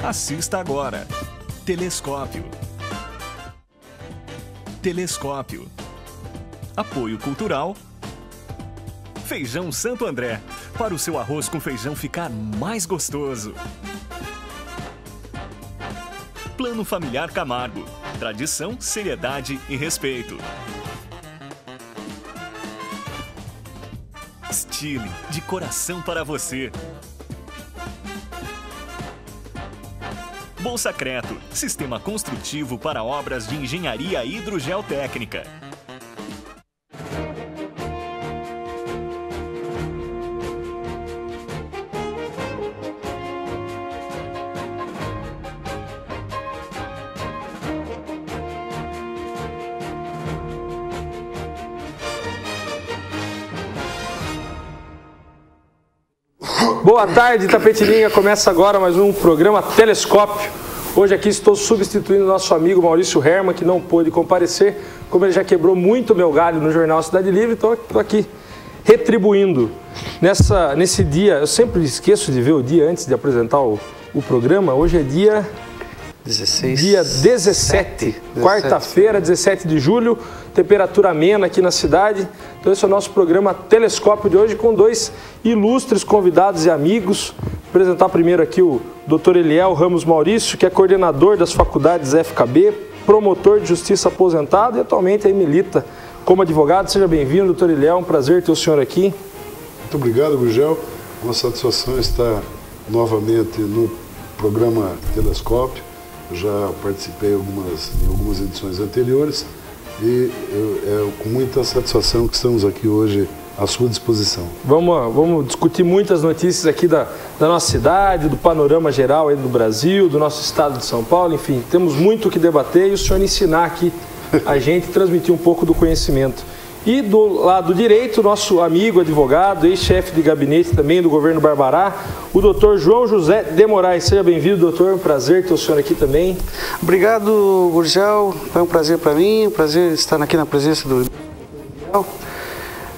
Assista agora. Telescópio. Telescópio. Apoio cultural. Feijão Santo André. Para o seu arroz com feijão ficar mais gostoso. Plano Familiar Camargo. Tradição, seriedade e respeito. Stile, de coração para você. Bolsacreto, sistema construtivo para obras de engenharia hidrogeotécnica. Boa tarde, Itapetininga. Começa agora mais um programa Telescópio. Hoje aqui estou substituindo nosso amigo Maurício Herman, que não pôde comparecer. Como ele já quebrou muito meu galho no jornal Cidade Livre, então estou aqui retribuindo. Nesse dia, eu sempre esqueço de ver o dia antes de apresentar o programa. Hoje é dia 17, quarta-feira, 17 de julho, temperatura amena aqui na cidade. Então esse é o nosso programa Telescópio de hoje com dois ilustres convidados e amigos. Vou apresentar primeiro aqui o Dr. Eliel Ramos Maurício, que é coordenador das faculdades FKB, promotor de justiça aposentado e atualmente aí milita como advogado. Seja bem-vindo, Dr. Eliel, é um prazer ter o senhor aqui. Muito obrigado, Gurgel. Uma satisfação estar novamente no programa Telescópio. Eu já participei em algumas edições anteriores e é com muita satisfação que estamos aqui hoje à sua disposição. Vamos discutir muitas notícias aqui da nossa cidade, do panorama geral aí do Brasil, do nosso estado de São Paulo, enfim, temos muito o que debater e o senhor ensinar aqui a gente transmitir um pouco do conhecimento. E do lado direito, nosso amigo advogado, ex-chefe de gabinete também do governo Barbará, o doutor João José de Moraes. Seja bem-vindo, doutor. Um prazer ter o senhor aqui também. Obrigado, Gurgel. Foi um prazer para mim, um prazer estar aqui na presença do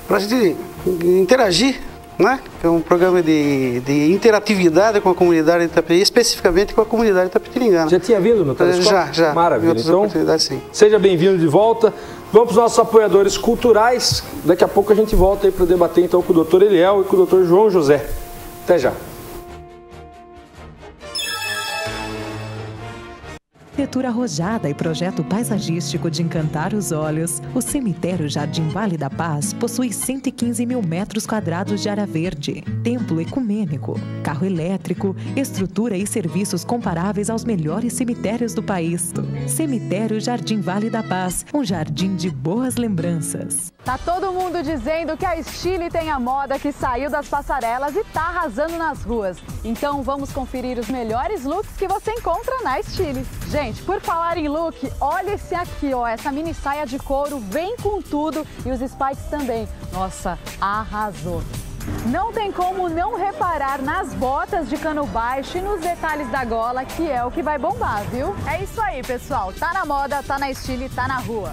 para a gente interagir, né? É um programa de interatividade com a comunidade de Itapetininga, especificamente com a comunidade itapetiringana. Já tinha vindo no Telescópio? Já. Maravilha. Então, sim. Seja bem-vindo de volta. Vamos para os nossos apoiadores culturais. Daqui a pouco a gente volta aí para debater então com o Dr. Eliel e com o Dr. João José. Até já. Arquitetura arrojada e projeto paisagístico de encantar os olhos, o cemitério Jardim Vale da Paz possui 115 mil metros quadrados de área verde, templo ecumênico, carro elétrico, estrutura e serviços comparáveis aos melhores cemitérios do país. Cemitério Jardim Vale da Paz, um jardim de boas lembranças. Tá todo mundo dizendo que a Stile tem a moda que saiu das passarelas e tá arrasando nas ruas. Então vamos conferir os melhores looks que você encontra na Stile. Gente, por falar em look, olha esse aqui, ó, essa mini saia de couro vem com tudo e os spikes também. Nossa, arrasou! Não tem como não reparar nas botas de cano baixo e nos detalhes da gola, que é o que vai bombar, viu? É isso aí, pessoal. Tá na moda, tá na Stile, tá na rua.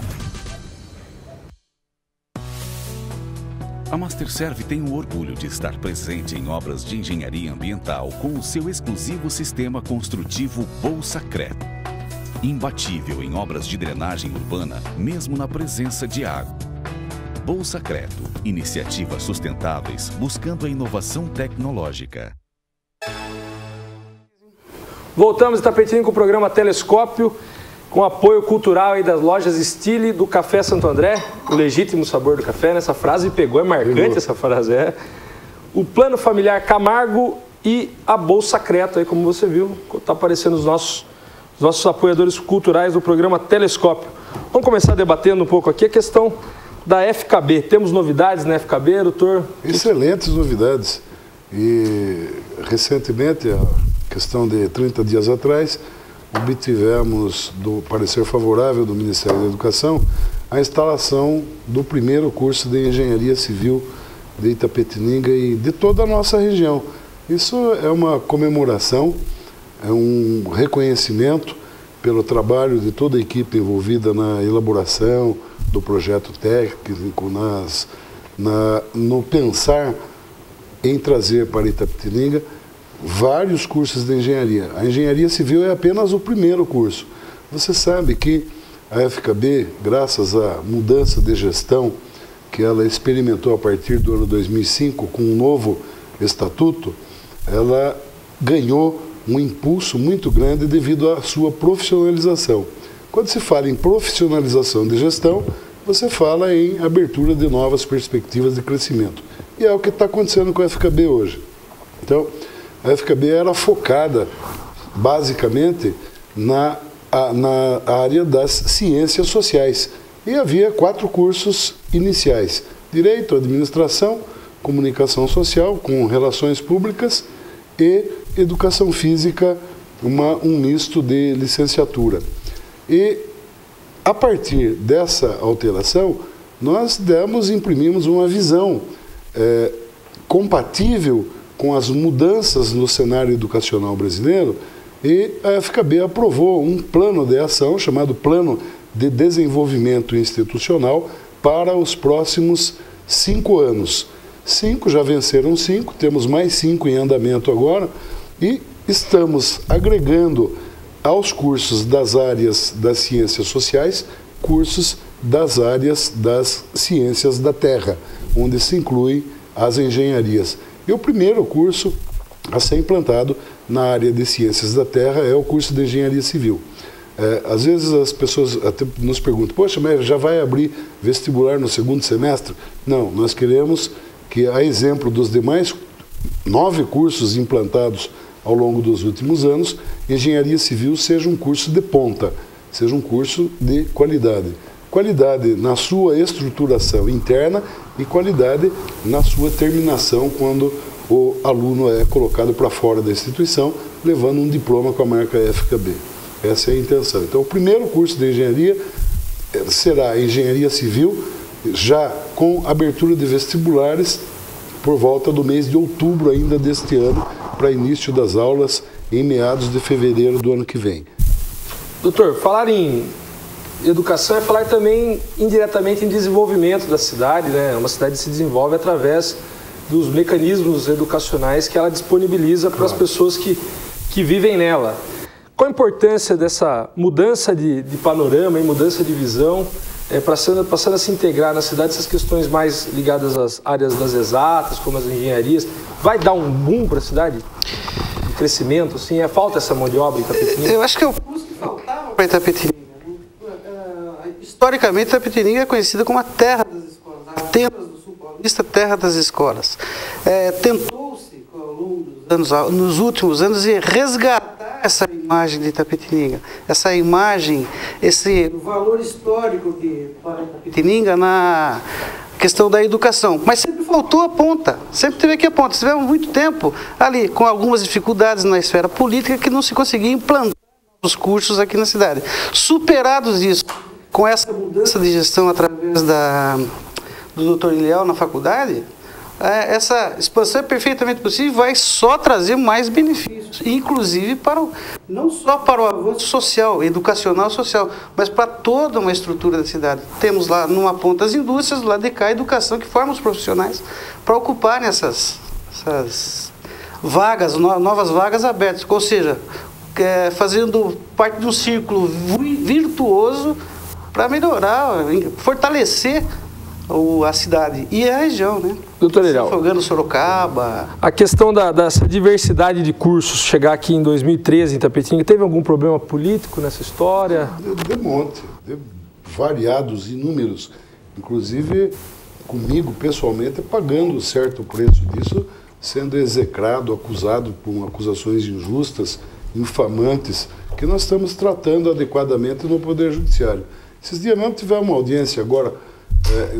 A Masterserv tem o orgulho de estar presente em obras de engenharia ambiental com o seu exclusivo sistema construtivo Bolsacreto. Imbatível em obras de drenagem urbana, mesmo na presença de água. Bolsacreto, iniciativas sustentáveis buscando a inovação tecnológica. Voltamos, Itapetininga, com o programa Telescópio, com apoio cultural aí das lojas Stile do Café Santo André, o legítimo sabor do café, né? Essa frase pegou, é marcante essa frase, é. O Plano Familiar Camargo e a Bolsacreto, aí como você viu, está aparecendo os nossos apoiadores culturais do programa Telescópio. Vamos começar debatendo um pouco aqui a questão da FKB. Temos novidades na FKB, doutor? Excelentes novidades. E recentemente, a questão de 30 dias atrás, obtivemos do parecer favorável do Ministério da Educação a instalação do primeiro curso de Engenharia Civil de Itapetininga e de toda a nossa região. Isso é uma comemoração, é um reconhecimento pelo trabalho de toda a equipe envolvida na elaboração do projeto técnico, no pensar em trazer para Itapetininga vários cursos de engenharia. A engenharia civil é apenas o primeiro curso. Você sabe que a FKB, graças à mudança de gestão que ela experimentou a partir do ano 2005, com um novo estatuto, ela ganhou um impulso muito grande devido à sua profissionalização. Quando se fala em profissionalização de gestão, você fala em abertura de novas perspectivas de crescimento. E é o que está acontecendo com a FKB hoje. Então, a FKB era focada, basicamente, na área das ciências sociais. E havia 4 cursos iniciais: Direito, Administração, Comunicação Social, com Relações Públicas e Educação Física, um misto de licenciatura. E, a partir dessa alteração, nós imprimimos uma visão compatível com as mudanças no cenário educacional brasileiro, e a FKB aprovou um plano de ação chamado Plano de Desenvolvimento Institucional para os próximos 5 anos. 5, já venceram 5, temos mais 5 em andamento agora, e estamos agregando aos cursos das áreas das ciências sociais, cursos das áreas das ciências da terra, onde se incluem as engenharias. E o primeiro curso a ser implantado na área de ciências da terra é o curso de engenharia civil. Às vezes as pessoas até nos perguntam: poxa, mas já vai abrir vestibular no segundo semestre? Não, nós queremos que, a exemplo dos demais 9 cursos implantados ao longo dos últimos anos, engenharia civil seja um curso de ponta, seja um curso de qualidade. Qualidade na sua estruturação interna e qualidade na sua terminação, quando o aluno é colocado para fora da instituição, levando um diploma com a marca FKB. Essa é a intenção. Então, o primeiro curso de engenharia será engenharia civil, já com abertura de vestibulares por volta do mês de outubro ainda deste ano, para início das aulas em meados de fevereiro do ano que vem. Doutor, falar em educação é falar também indiretamente em desenvolvimento da cidade, né? Uma cidade se desenvolve através dos mecanismos educacionais que ela disponibiliza para as pessoas que vivem nela. Qual a importância dessa mudança de panorama e mudança de visão, passando a se integrar na cidade essas questões mais ligadas às áreas das exatas, como as engenharias? Vai dar um boom para a cidade? De crescimento, assim? Falta essa mão de obra em Itapetininga? Eu acho que é o curso que faltava para Itapetininga. Historicamente, Itapetininga é conhecida como a terra das escolas, a Atenas do Sul Paulista, terra das escolas. Tentou-se, ao longo dos anos, nos últimos anos, resgatar essa imagem de Itapetininga, essa imagem, esse valor histórico para Itapetininga na questão da educação. Mas sempre faltou a ponta, sempre teve aqui a ponta. Tivemos muito tempo ali, com algumas dificuldades na esfera política, que não se conseguia implantar os cursos aqui na cidade. Superados isso, com essa mudança de gestão através do Dr. Iliel na faculdade, essa expansão é perfeitamente possível e vai só trazer mais benefícios, inclusive não só para o avanço social, educacional social, mas para toda uma estrutura da cidade. Temos lá numa ponta as indústrias, do lado de cá a educação, que forma os profissionais para ocuparem essas vagas, novas vagas abertas, ou seja, fazendo parte de um círculo virtuoso para melhorar, fortalecer a cidade e a região, né? Doutor Iliel, Afogando Sorocaba. A questão dessa diversidade de cursos chegar aqui em 2013 em Itapetininga, teve algum problema político nessa história? De monte, de variados, inúmeros. Inclusive, comigo, pessoalmente, pagando certo preço disso, sendo execrado, acusado por acusações injustas, infamantes, que nós estamos tratando adequadamente no Poder Judiciário. Esses dias mesmo tivemos uma audiência agora,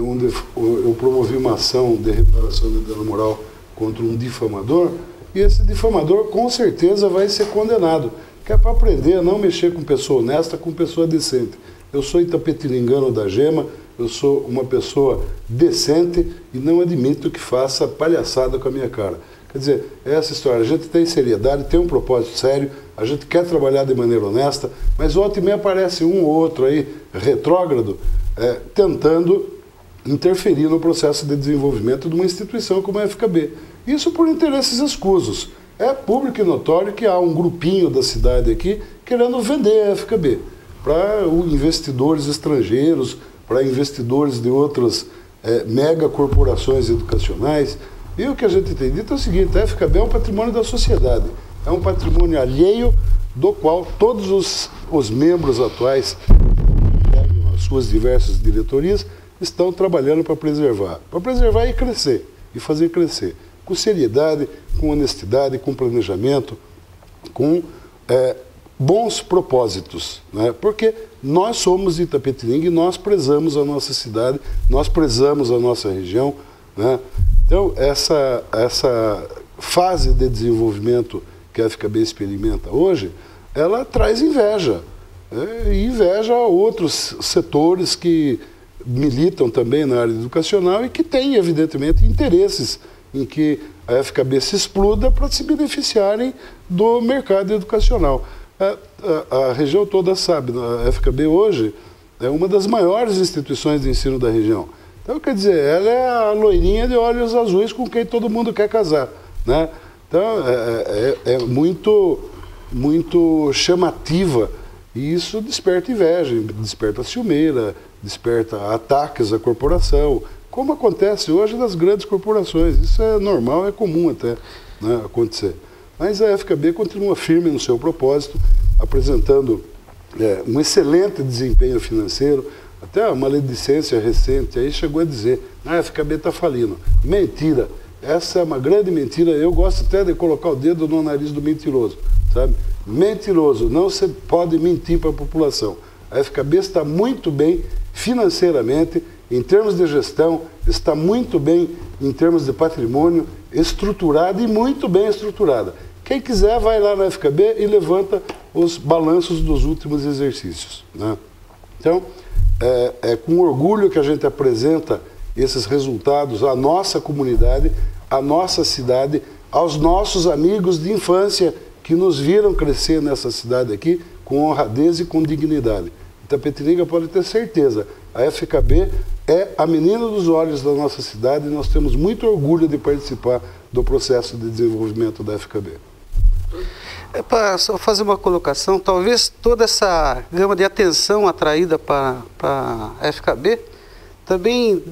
onde eu promovi uma ação de reparação de dano moral contra um difamador, e esse difamador com certeza vai ser condenado, que é para aprender a não mexer com pessoa honesta, com pessoa decente. Eu sou itapetiningano da Gema, eu sou uma pessoa decente e não admito que faça palhaçada com a minha cara. Quer dizer, essa história, a gente tem seriedade, tem um propósito sério, a gente quer trabalhar de maneira honesta, mas volta e meia aparece um ou outro aí, retrógrado, tentando interferir no processo de desenvolvimento de uma instituição como a FKB. Isso por interesses escusos. É público e notório que há um grupinho da cidade aqui querendo vender a FKB para investidores estrangeiros, para investidores de outras megacorporações educacionais. E o que a gente tem dito é o seguinte: a FKB é um patrimônio da sociedade, é um patrimônio alheio do qual todos os membros atuais, as suas diversas diretorias, estão trabalhando para preservar e crescer, e fazer crescer, com seriedade, com honestidade, com planejamento, com bons propósitos, né? Porque nós somos de Itapetininga e nós prezamos a nossa cidade, nós prezamos a nossa região, né? Então, essa fase de desenvolvimento que a FKB experimenta hoje, ela traz inveja, e inveja a outros setores que militam também na área educacional e que têm, evidentemente, interesses em que a FKB se exploda para se beneficiarem do mercado educacional. A região toda sabe, a FKB hoje é uma das maiores instituições de ensino da região. Então, quer dizer, ela é a loirinha de olhos azuis com quem todo mundo quer casar, né? Então, é muito chamativa, e isso desperta inveja, desperta ciumeira, desperta ataques à corporação, como acontece hoje nas grandes corporações. Isso é normal, é comum até, né, acontecer. Mas a FKB continua firme no seu propósito, apresentando um excelente desempenho financeiro. Até a maledicência recente aí chegou a dizer: a FKB está falindo. Mentira. Essa é uma grande mentira. Eu gosto até de colocar o dedo no nariz do mentiroso, sabe? Mentiroso. Não se pode mentir para a população. A FKB está muito bem financeiramente, em termos de gestão, está muito bem em termos de patrimônio, estruturada e muito bem estruturada. Quem quiser vai lá na FKB e levanta os balanços dos últimos exercícios, né? Então, é com orgulho que a gente apresenta esses resultados à nossa comunidade, à nossa cidade, aos nossos amigos de infância que nos viram crescer nessa cidade aqui com honradez e com dignidade. Itapetininga pode ter certeza, a FKB é a menina dos olhos da nossa cidade e nós temos muito orgulho de participar do processo de desenvolvimento da FKB. Para só fazer uma colocação, talvez toda essa gama de atenção atraída para a FKB também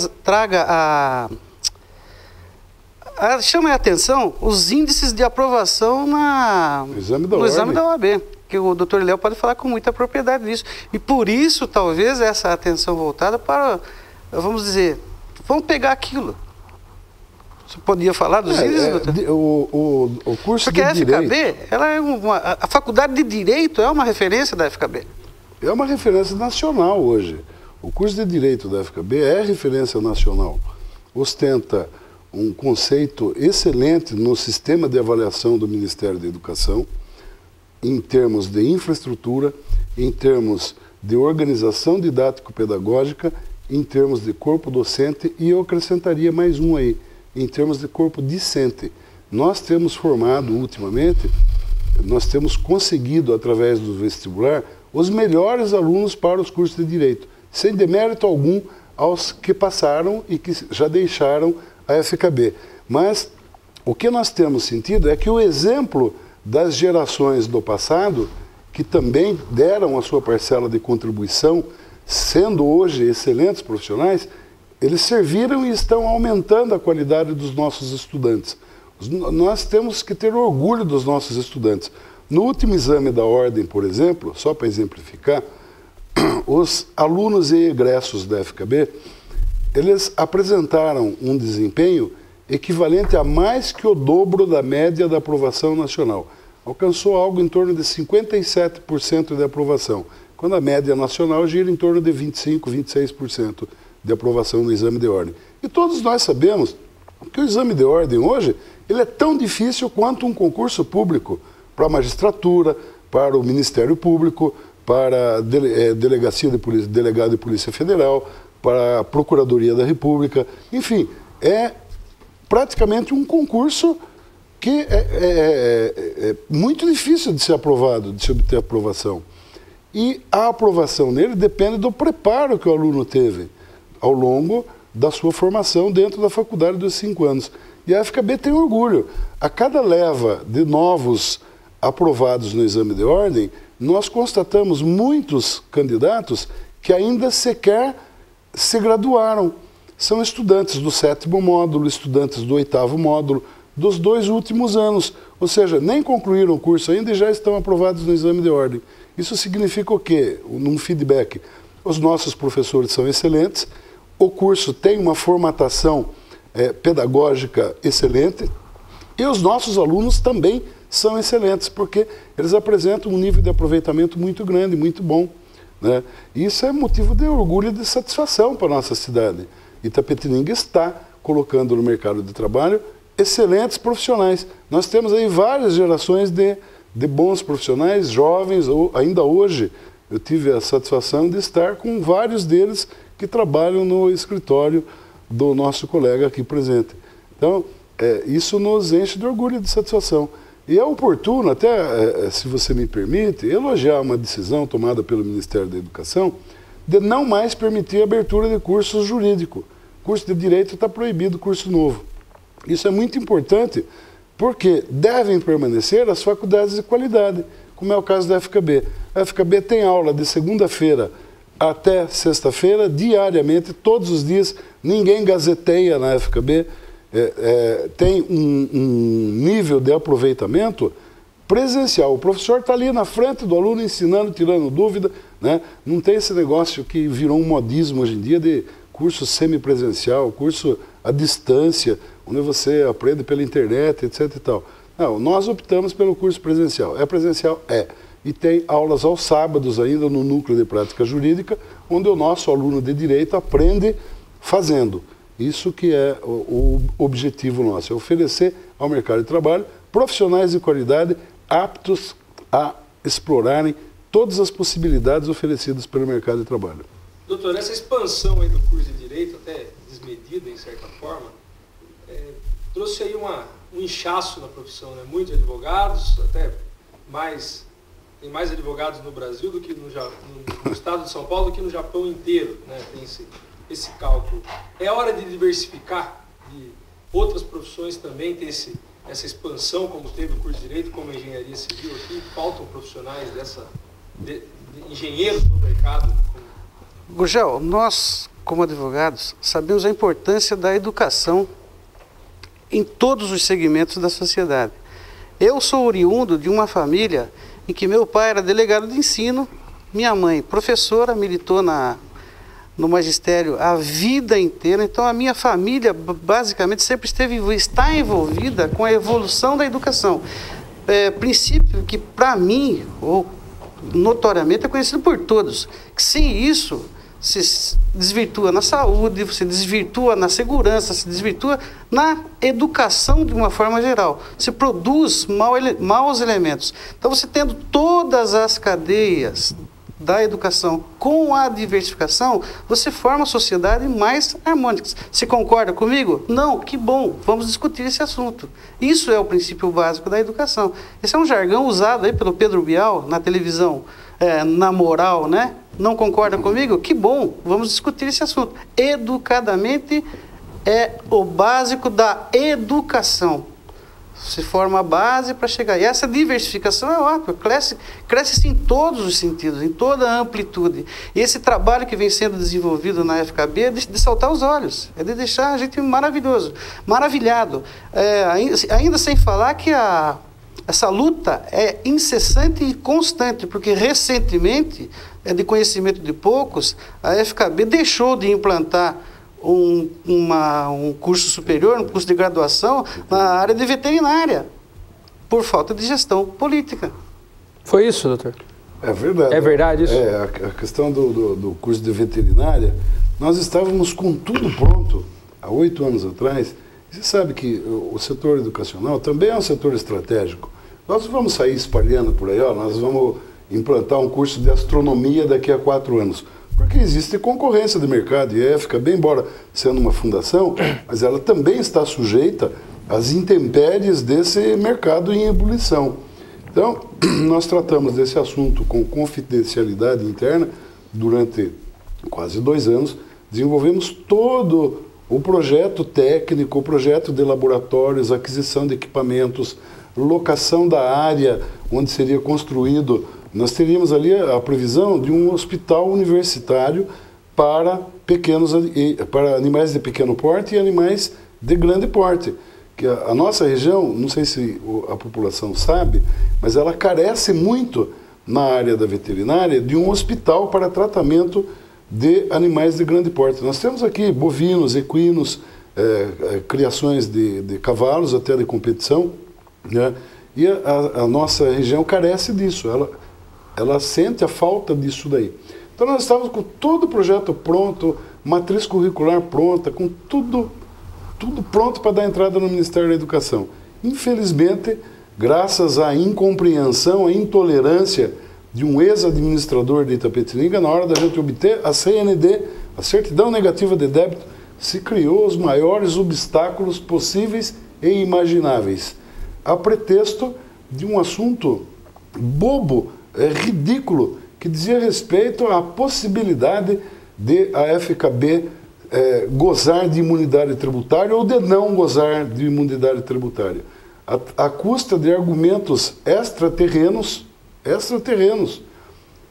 traga chama a atenção os índices de aprovação no exame da OAB, que o Dr. Léo pode falar com muita propriedade disso. E por isso, talvez, essa atenção voltada para, vamos dizer, vamos pegar aquilo. Você podia falar dos índices, doutor? O curso Porque de Direito... Porque a FKB, ela é a faculdade de Direito é uma referência da FKB. É uma referência nacional hoje. O curso de Direito da FKB é referência nacional. Ostenta um conceito excelente no sistema de avaliação do Ministério da Educação, em termos de infraestrutura, em termos de organização didático-pedagógica, em termos de corpo docente, e eu acrescentaria mais um aí, em termos de corpo discente. Nós temos formado ultimamente, nós temos conseguido, através do vestibular, os melhores alunos para os cursos de Direito, sem demérito algum aos que passaram e que já deixaram a FKB. Mas o que nós temos sentido é que o exemplo das gerações do passado, que também deram a sua parcela de contribuição, sendo hoje excelentes profissionais, eles serviram e estão aumentando a qualidade dos nossos estudantes. Nós temos que ter orgulho dos nossos estudantes. No último exame da ordem, por exemplo, só para exemplificar, os alunos e egressos da FKB, eles apresentaram um desempenho equivalente a mais que o dobro da média da aprovação nacional. Alcançou algo em torno de 57% de aprovação, quando a média nacional gira em torno de 25%, 26% de aprovação no exame de ordem. E todos nós sabemos que o exame de ordem hoje ele é tão difícil quanto um concurso público para a magistratura, para o Ministério Público, para a Delegacia de Polícia, Delegado de Polícia Federal, para a Procuradoria da República. Enfim, é praticamente um concurso que é muito difícil de ser aprovado, de se obter aprovação. E a aprovação nele depende do preparo que o aluno teve ao longo da sua formação dentro da faculdade dos 5 anos. E a FKB tem orgulho. A cada leva de novos aprovados no exame de ordem, nós constatamos muitos candidatos que ainda sequer se graduaram. São estudantes do 7º módulo, estudantes do 8º módulo, dos 2 últimos anos. Ou seja, nem concluíram o curso ainda e já estão aprovados no exame de ordem. Isso significa o quê? Num feedback, os nossos professores são excelentes, o curso tem uma formatação pedagógica excelente e os nossos alunos também são excelentes, porque eles apresentam um nível de aproveitamento muito grande, muito bom, né? E isso é motivo de orgulho e de satisfação para a nossa cidade. Itapetininga está colocando no mercado de trabalho excelentes profissionais. Nós temos aí várias gerações de bons profissionais, jovens. Ainda hoje eu tive a satisfação de estar com vários deles que trabalham no escritório do nosso colega aqui presente. Então, isso nos enche de orgulho e de satisfação. E é oportuno, até, se você me permite, elogiar uma decisão tomada pelo Ministério da Educação de não mais permitir a abertura de cursos jurídicos. Curso de Direito está proibido, curso novo. Isso é muito importante, porque devem permanecer as faculdades de qualidade, como é o caso da FKB. A FKB tem aula de segunda-feira até sexta-feira, diariamente, todos os dias, ninguém gazeteia na FKB, tem um nível de aproveitamento presencial. O professor está ali na frente do aluno ensinando, tirando dúvida, né? Não tem esse negócio que virou um modismo hoje em dia de curso semipresencial, curso à distância, onde você aprende pela internet, etc. e tal. Não, nós optamos pelo curso presencial. É presencial? É. E tem aulas aos sábados ainda no Núcleo de Prática Jurídica, onde o nosso aluno de Direito aprende fazendo. Isso que é o objetivo nosso, é oferecer ao mercado de trabalho profissionais de qualidade aptos a explorarem todas as possibilidades oferecidas pelo mercado de trabalho. Doutor, essa expansão aí do curso de Direito, até desmedida em certa forma, trouxe aí um inchaço na profissão, né? Muitos advogados, até tem mais advogados no Brasil do que no estado de São Paulo do que no Japão inteiro, né? Tem esse cálculo. É hora de diversificar, de outras profissões também ter essa expansão, como teve o curso de Direito, como a Engenharia Civil aqui. Faltam profissionais de engenheiros no mercado. Gurgel, nós, como advogados, sabemos a importância da educação em todos os segmentos da sociedade. Eu sou oriundo de uma família em que meu pai era delegado de ensino, minha mãe professora, militou no magistério a vida inteira. Então a minha família basicamente sempre está envolvida com a evolução da educação. Princípio que para mim, ou notoriamente, é conhecido por todos, que sem isso se desvirtua na saúde, se desvirtua na segurança, se desvirtua na educação de uma forma geral. Se produz maus elementos. Então você tendo todas as cadeias da educação com a diversificação, você forma uma sociedade mais harmônica. Você concorda comigo? Não, que bom, vamos discutir esse assunto. Isso é o princípio básico da educação. Esse é um jargão usado aí pelo Pedro Bial na televisão, na moral, né? Não concorda comigo? Que bom, vamos discutir esse assunto. Educadamente é o básico da educação. Se forma a base para chegar. E essa diversificação é ótima, cresce em todos os sentidos, em toda a amplitude. E esse trabalho que vem sendo desenvolvido na FKB é de saltar os olhos, é de deixar a gente maravilhado. Ainda sem falar que essa luta é incessante e constante, porque recentemente, de conhecimento de poucos, a FKB deixou de implantar um curso superior, um curso de graduação na área de veterinária, por falta de gestão política. Foi isso, doutor? É verdade. É verdade isso? A questão do curso de veterinária, nós estávamos com tudo pronto há 8 anos atrás. Você sabe que o setor educacional também é um setor estratégico. Nós vamos sair espalhando por aí, nós vamos implantar um curso de astronomia daqui a 4 anos. Porque existe concorrência de mercado e a FKB, embora sendo uma fundação, mas ela também está sujeita às intempéries desse mercado em ebulição. Então, nós tratamos desse assunto com confidencialidade interna durante quase 2 anos, desenvolvemos todo o projeto técnico, o projeto de laboratórios, aquisição de equipamentos, locação da área onde seria construído, nós teríamos ali a previsão de um hospital universitário para para animais de pequeno porte e animais de grande porte. Que a nossa região, não sei se a população sabe, mas ela carece muito na área da veterinária de um hospital para tratamento de animais de grande porte. Nós temos aqui bovinos, equinos, criações de cavalos até de competição, né? E a nossa região carece disso, ela sente a falta disso daí. Então nós estávamos com todo o projeto pronto, matriz curricular pronta, com tudo pronto para dar entrada no Ministério da Educação. Infelizmente, graças à incompreensão, à intolerância de um ex-administrador de Itapetininga, na hora da gente obter a CND, a certidão negativa de débito, se criou os maiores obstáculos possíveis e imagináveis, a pretexto de um assunto bobo, ridículo, que dizia respeito à possibilidade de a FKB gozar de imunidade tributária ou de não gozar de imunidade tributária, à custa de argumentos extraterrenos,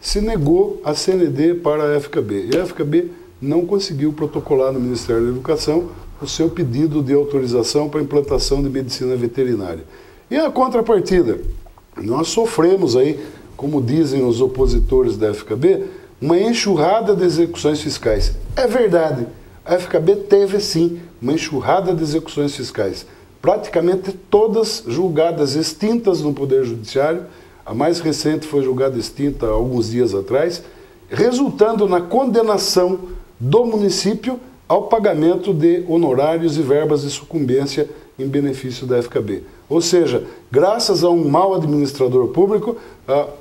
se negou a CND para a FKB. E a FKB não conseguiu protocolar no Ministério da Educação o seu pedido de autorização para implantação de medicina veterinária. E a contrapartida, nós sofremos aí, como dizem os opositores da FKB, uma enxurrada de execuções fiscais. É verdade, a FKB teve sim uma enxurrada de execuções fiscais, praticamente todas julgadas extintas no Poder Judiciário. A mais recente foi julgada extinta há alguns dias atrás, resultando na condenação do município ao pagamento de honorários e verbas de sucumbência em benefício da FKB. Ou seja, graças a um mau administrador público,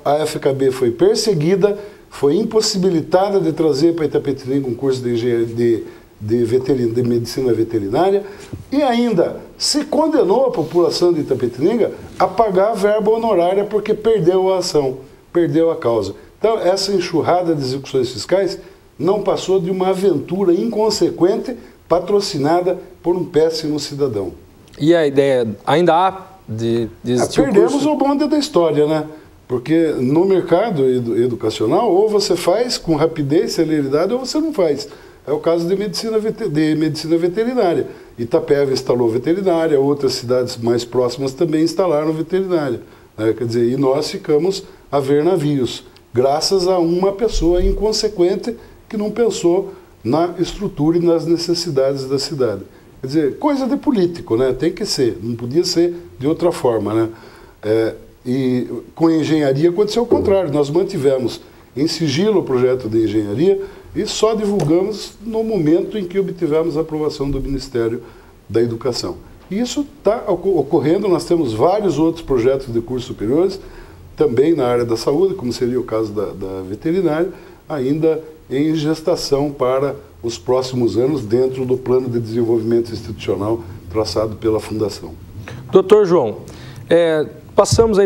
a FKB foi perseguida, foi impossibilitada de trazer para Itapetininga um curso de medicina veterinária e ainda se condenou a população de Itapetininga a pagar verba honorária porque perdeu a ação, perdeu a causa. Então, essa enxurrada de execuções fiscais não passou de uma aventura inconsequente patrocinada por um péssimo cidadão. E a ideia, ainda há de existir perdemos o bonde da história, né? Porque no mercado educacional, ou você faz com rapidez, celeridade, ou você não faz. É o caso de medicina veterinária. Itapeva instalou veterinária, outras cidades mais próximas também instalaram veterinária. Né? Quer dizer, e nós ficamos a ver navios, graças a uma pessoa inconsequente que não pensou na estrutura e nas necessidades da cidade. Quer dizer, coisa de político, né? Tem que ser, não podia ser de outra forma, né? E com a engenharia aconteceu o contrário, nós mantivemos em sigilo o projeto de engenharia e só divulgamos no momento em que obtivemos a aprovação do Ministério da Educação. E isso está ocorrendo, nós temos vários outros projetos de cursos superiores, também na área da saúde, como seria o caso da veterinária, ainda em gestação para os próximos anos, dentro do plano de desenvolvimento institucional traçado pela Fundação. Doutor João, passamos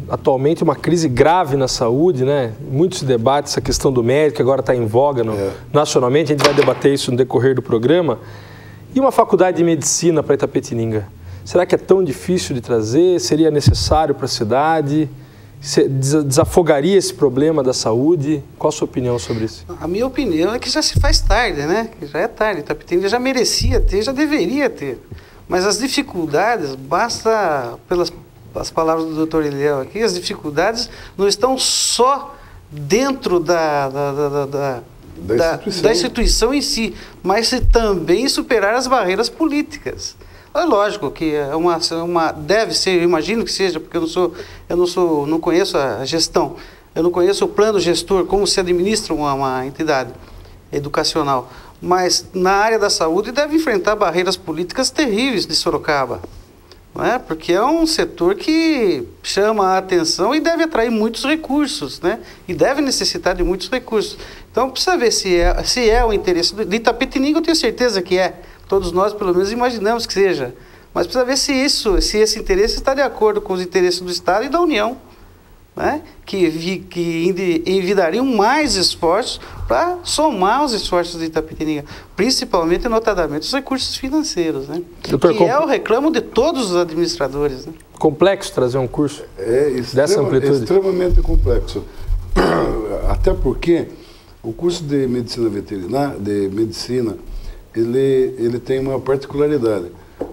atualmente uma crise grave na saúde, né? Muitos debates, essa questão do médico agora está em voga nacionalmente, a gente vai debater isso no decorrer do programa. E uma faculdade de medicina para Itapetininga? Será que é tão difícil de trazer? Seria necessário para a cidade? Desafogaria esse problema da saúde? Qual a sua opinião sobre isso? A minha opinião é que já se faz tarde, né? Que já é tarde. Itapetininga já merecia ter, já deveria ter. Mas as dificuldades, basta pelas palavras do doutor Eliel aqui, as dificuldades não estão só dentro da instituição em si, mas também superar as barreiras políticas. É lógico que deve ser, eu imagino que seja, porque eu não conheço a gestão, eu não conheço o plano gestor, como se administra uma entidade educacional, mas na área da saúde deve enfrentar barreiras políticas terríveis de Sorocaba, não é? Porque é um setor que chama a atenção e deve atrair muitos recursos, né? E deve necessitar de muitos recursos. Então precisa ver se é o interesse de Itapetininga, eu tenho certeza que é. Todos nós, pelo menos, imaginamos que seja. Mas precisa ver se esse interesse está de acordo com os interesses do Estado e da União. né, que envidariam mais esforços para somar os esforços de Itapetininga, principalmente, notadamente, os recursos financeiros, né, Doutor, que é o reclamo de todos os administradores. Né? Complexo trazer um curso dessa amplitude? É extremamente complexo, até porque o curso de medicina veterinária, ele tem uma particularidade.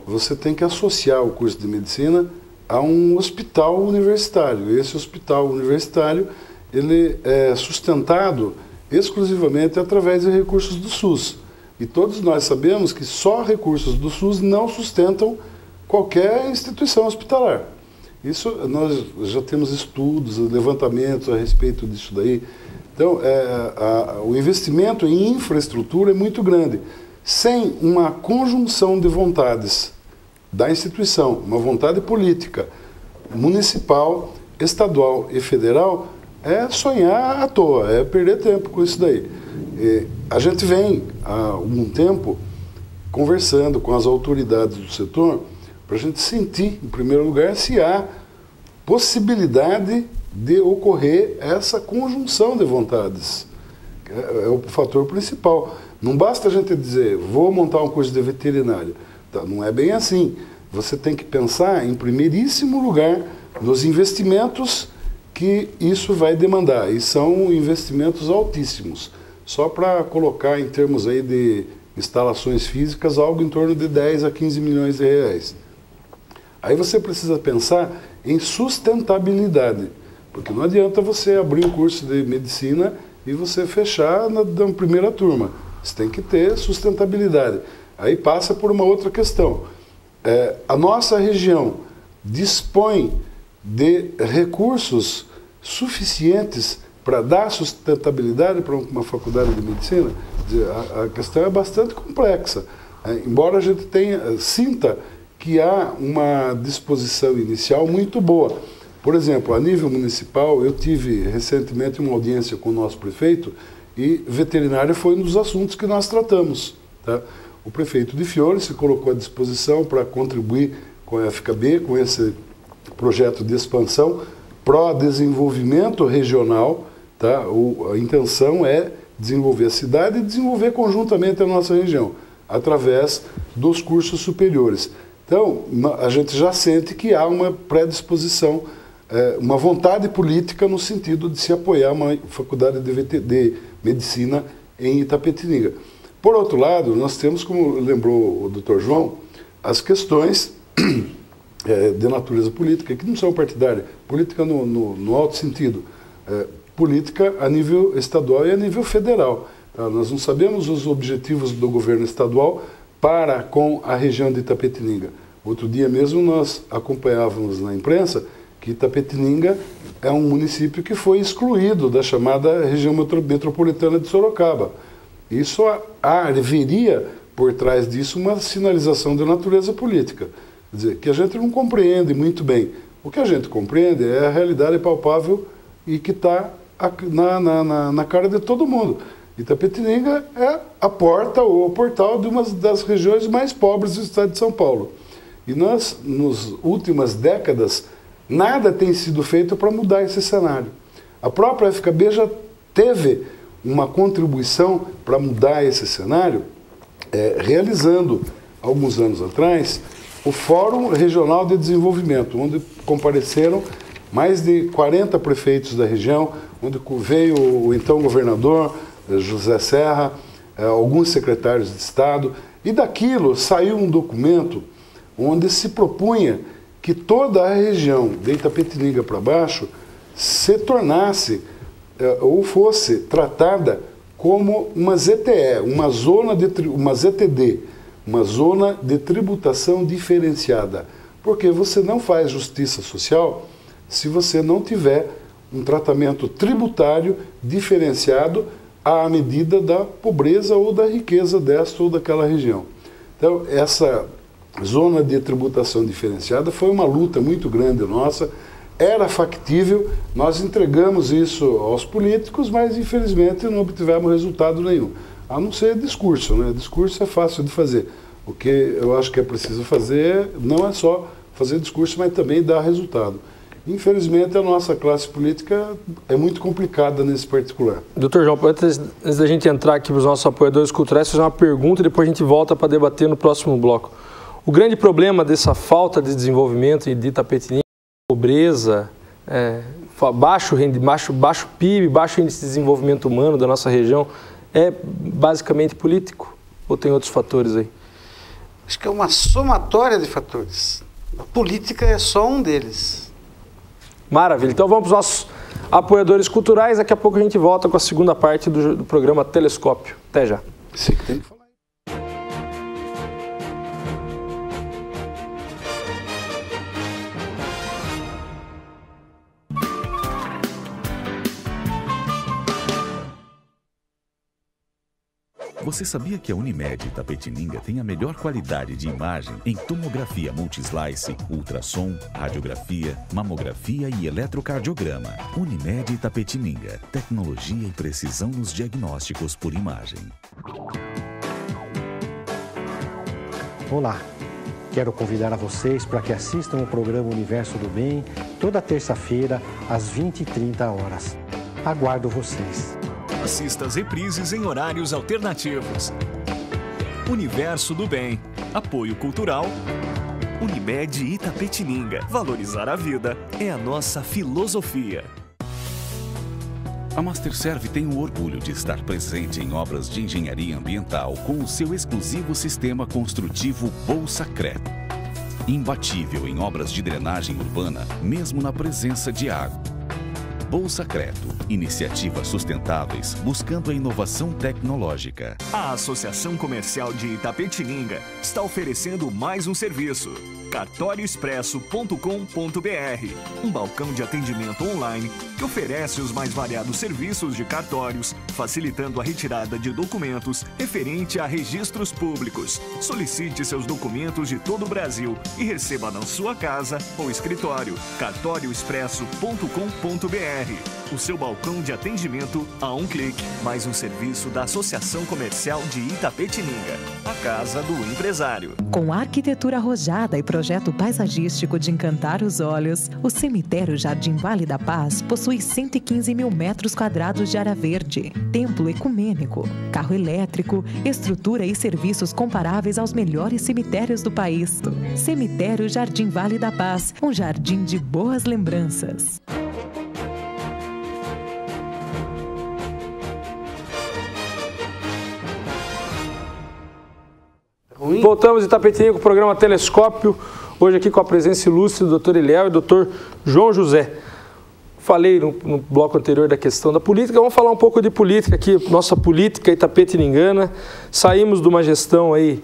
Você tem que associar o curso de medicina a um hospital universitário. Esse hospital universitário, ele é sustentado exclusivamente através de recursos do SUS. E todos nós sabemos que só recursos do SUS não sustentam qualquer instituição hospitalar. Isso, nós já temos estudos, levantamentos a respeito disso daí. Então, o investimento em infraestrutura é muito grande. Sem uma conjunção de vontades da instituição, uma vontade política, municipal, estadual e federal, é sonhar à toa, é perder tempo com isso daí. A gente vem há algum tempo conversando com as autoridades do setor para a gente sentir, em primeiro lugar, se há possibilidade de ocorrer essa conjunção de vontades. É o fator principal. Não basta a gente dizer, vou montar um curso de veterinário. Tá, não é bem assim. Você tem que pensar, em primeiríssimo lugar, nos investimentos que isso vai demandar. E são investimentos altíssimos. Só para colocar em termos aí de instalações físicas, algo em torno de 10 a 15 milhões de reais. Aí você precisa pensar em sustentabilidade. Porque não adianta você abrir um curso de medicina e você fechar na primeira turma. Você tem que ter sustentabilidade. Aí passa por uma outra questão. A nossa região dispõe de recursos suficientes para dar sustentabilidade para uma faculdade de medicina? A questão é bastante complexa. Embora a gente sinta que há uma disposição inicial muito boa. Por exemplo, a nível municipal, eu tive recentemente uma audiência com o nosso prefeito e veterinária foi um dos assuntos que nós tratamos. Tá? O prefeito de Fiore se colocou à disposição para contribuir com a FKB, com esse projeto de expansão pró-desenvolvimento regional. Tá? A intenção é desenvolver a cidade e desenvolver conjuntamente a nossa região, através dos cursos superiores. Então, a gente já sente que há uma predisposição, uma vontade política no sentido de se apoiar uma faculdade de medicina em Itapetininga. Por outro lado, nós temos, como lembrou o Dr. João, as questões de natureza política, que não são partidárias, política no alto sentido, política a nível estadual e a nível federal. Nós não sabemos os objetivos do governo estadual para com a região de Itapetininga. Outro dia mesmo nós acompanhávamos na imprensa que Itapetininga é um município que foi excluído da chamada região metropolitana de Sorocaba. Isso haveria por trás disso uma sinalização de natureza política. Quer dizer, que a gente não compreende muito bem. O que a gente compreende é a realidade palpável e que está na cara de todo mundo. Itapetininga é a porta ou o portal de uma das regiões mais pobres do estado de São Paulo. E nós, nas últimas décadas, nada tem sido feito para mudar esse cenário. A própria FKB já teve uma contribuição para mudar esse cenário, realizando, alguns anos atrás, o Fórum Regional de Desenvolvimento, onde compareceram mais de 40 prefeitos da região, onde veio o então governador José Serra, alguns secretários de Estado, e daquilo saiu um documento onde se propunha que toda a região de Itapetininga para baixo se tornasse ou fosse tratada como uma ZTE, uma ZTD, uma zona de tributação diferenciada. Porque você não faz justiça social se você não tiver um tratamento tributário diferenciado à medida da pobreza ou da riqueza desta ou daquela região. Então, essa zona de tributação diferenciada foi uma luta muito grande nossa, era factível, nós entregamos isso aos políticos, mas infelizmente não obtivemos resultado nenhum. A não ser discurso, né? Discurso é fácil de fazer. O que eu acho que é preciso fazer não é só fazer discurso, mas também dar resultado. Infelizmente, a nossa classe política é muito complicada nesse particular. Doutor João, antes da gente entrar aqui para os nossos apoiadores culturais, fazer uma pergunta e depois a gente volta para debater no próximo bloco. O grande problema dessa falta de desenvolvimento de Itapetininga, pobreza, baixo PIB, baixo índice de desenvolvimento humano da nossa região, é basicamente político? Ou tem outros fatores aí? Acho que é uma somatória de fatores. A política é só um deles. Maravilha. Então vamos para os nossos apoiadores culturais. Daqui a pouco a gente volta com a segunda parte do programa Telescópio. Até já. Sim, tem que falar. Você sabia que a Unimed Itapetininga tem a melhor qualidade de imagem em tomografia multislice, ultrassom, radiografia, mamografia e eletrocardiograma? Unimed Itapetininga, tecnologia e precisão nos diagnósticos por imagem. Olá, quero convidar a vocês para que assistam o programa Universo do Bem toda terça-feira às 20h30. Aguardo vocês. Assista as reprises em horários alternativos. Universo do Bem. Apoio cultural. Unimed Itapetininga. Valorizar a vida é a nossa filosofia. A Masterserv tem o orgulho de estar presente em obras de engenharia ambiental com o seu exclusivo sistema construtivo Bolsacret. Imbatível em obras de drenagem urbana, mesmo na presença de água. Bolsacreto, iniciativas sustentáveis buscando a inovação tecnológica. A Associação Comercial de Itapetininga está oferecendo mais um serviço. cartórioexpresso.com.br, um balcão de atendimento online que oferece os mais variados serviços de cartórios, facilitando a retirada de documentos referente a registros públicos. Solicite seus documentos de todo o Brasil e receba na sua casa ou escritório. cartórioexpresso.com.br, o seu balcão de atendimento a um clique. Mais um serviço da Associação Comercial de Itapetininga, a casa do empresário. Com arquitetura arrojada e projeto paisagístico de encantar os olhos, o cemitério Jardim Vale da Paz possui 115 mil metros quadrados de área verde, templo ecumênico, carro elétrico, estrutura e serviços comparáveis aos melhores cemitérios do país. Cemitério Jardim Vale da Paz, um jardim de boas lembranças. Voltamos em Itapetininga com o programa Telescópio, hoje aqui com a presença ilustre do Dr. Eliel e do Dr. João José. Falei no bloco anterior da questão da política, vamos falar um pouco de política aqui, nossa política itapetiningana. Saímos de uma gestão aí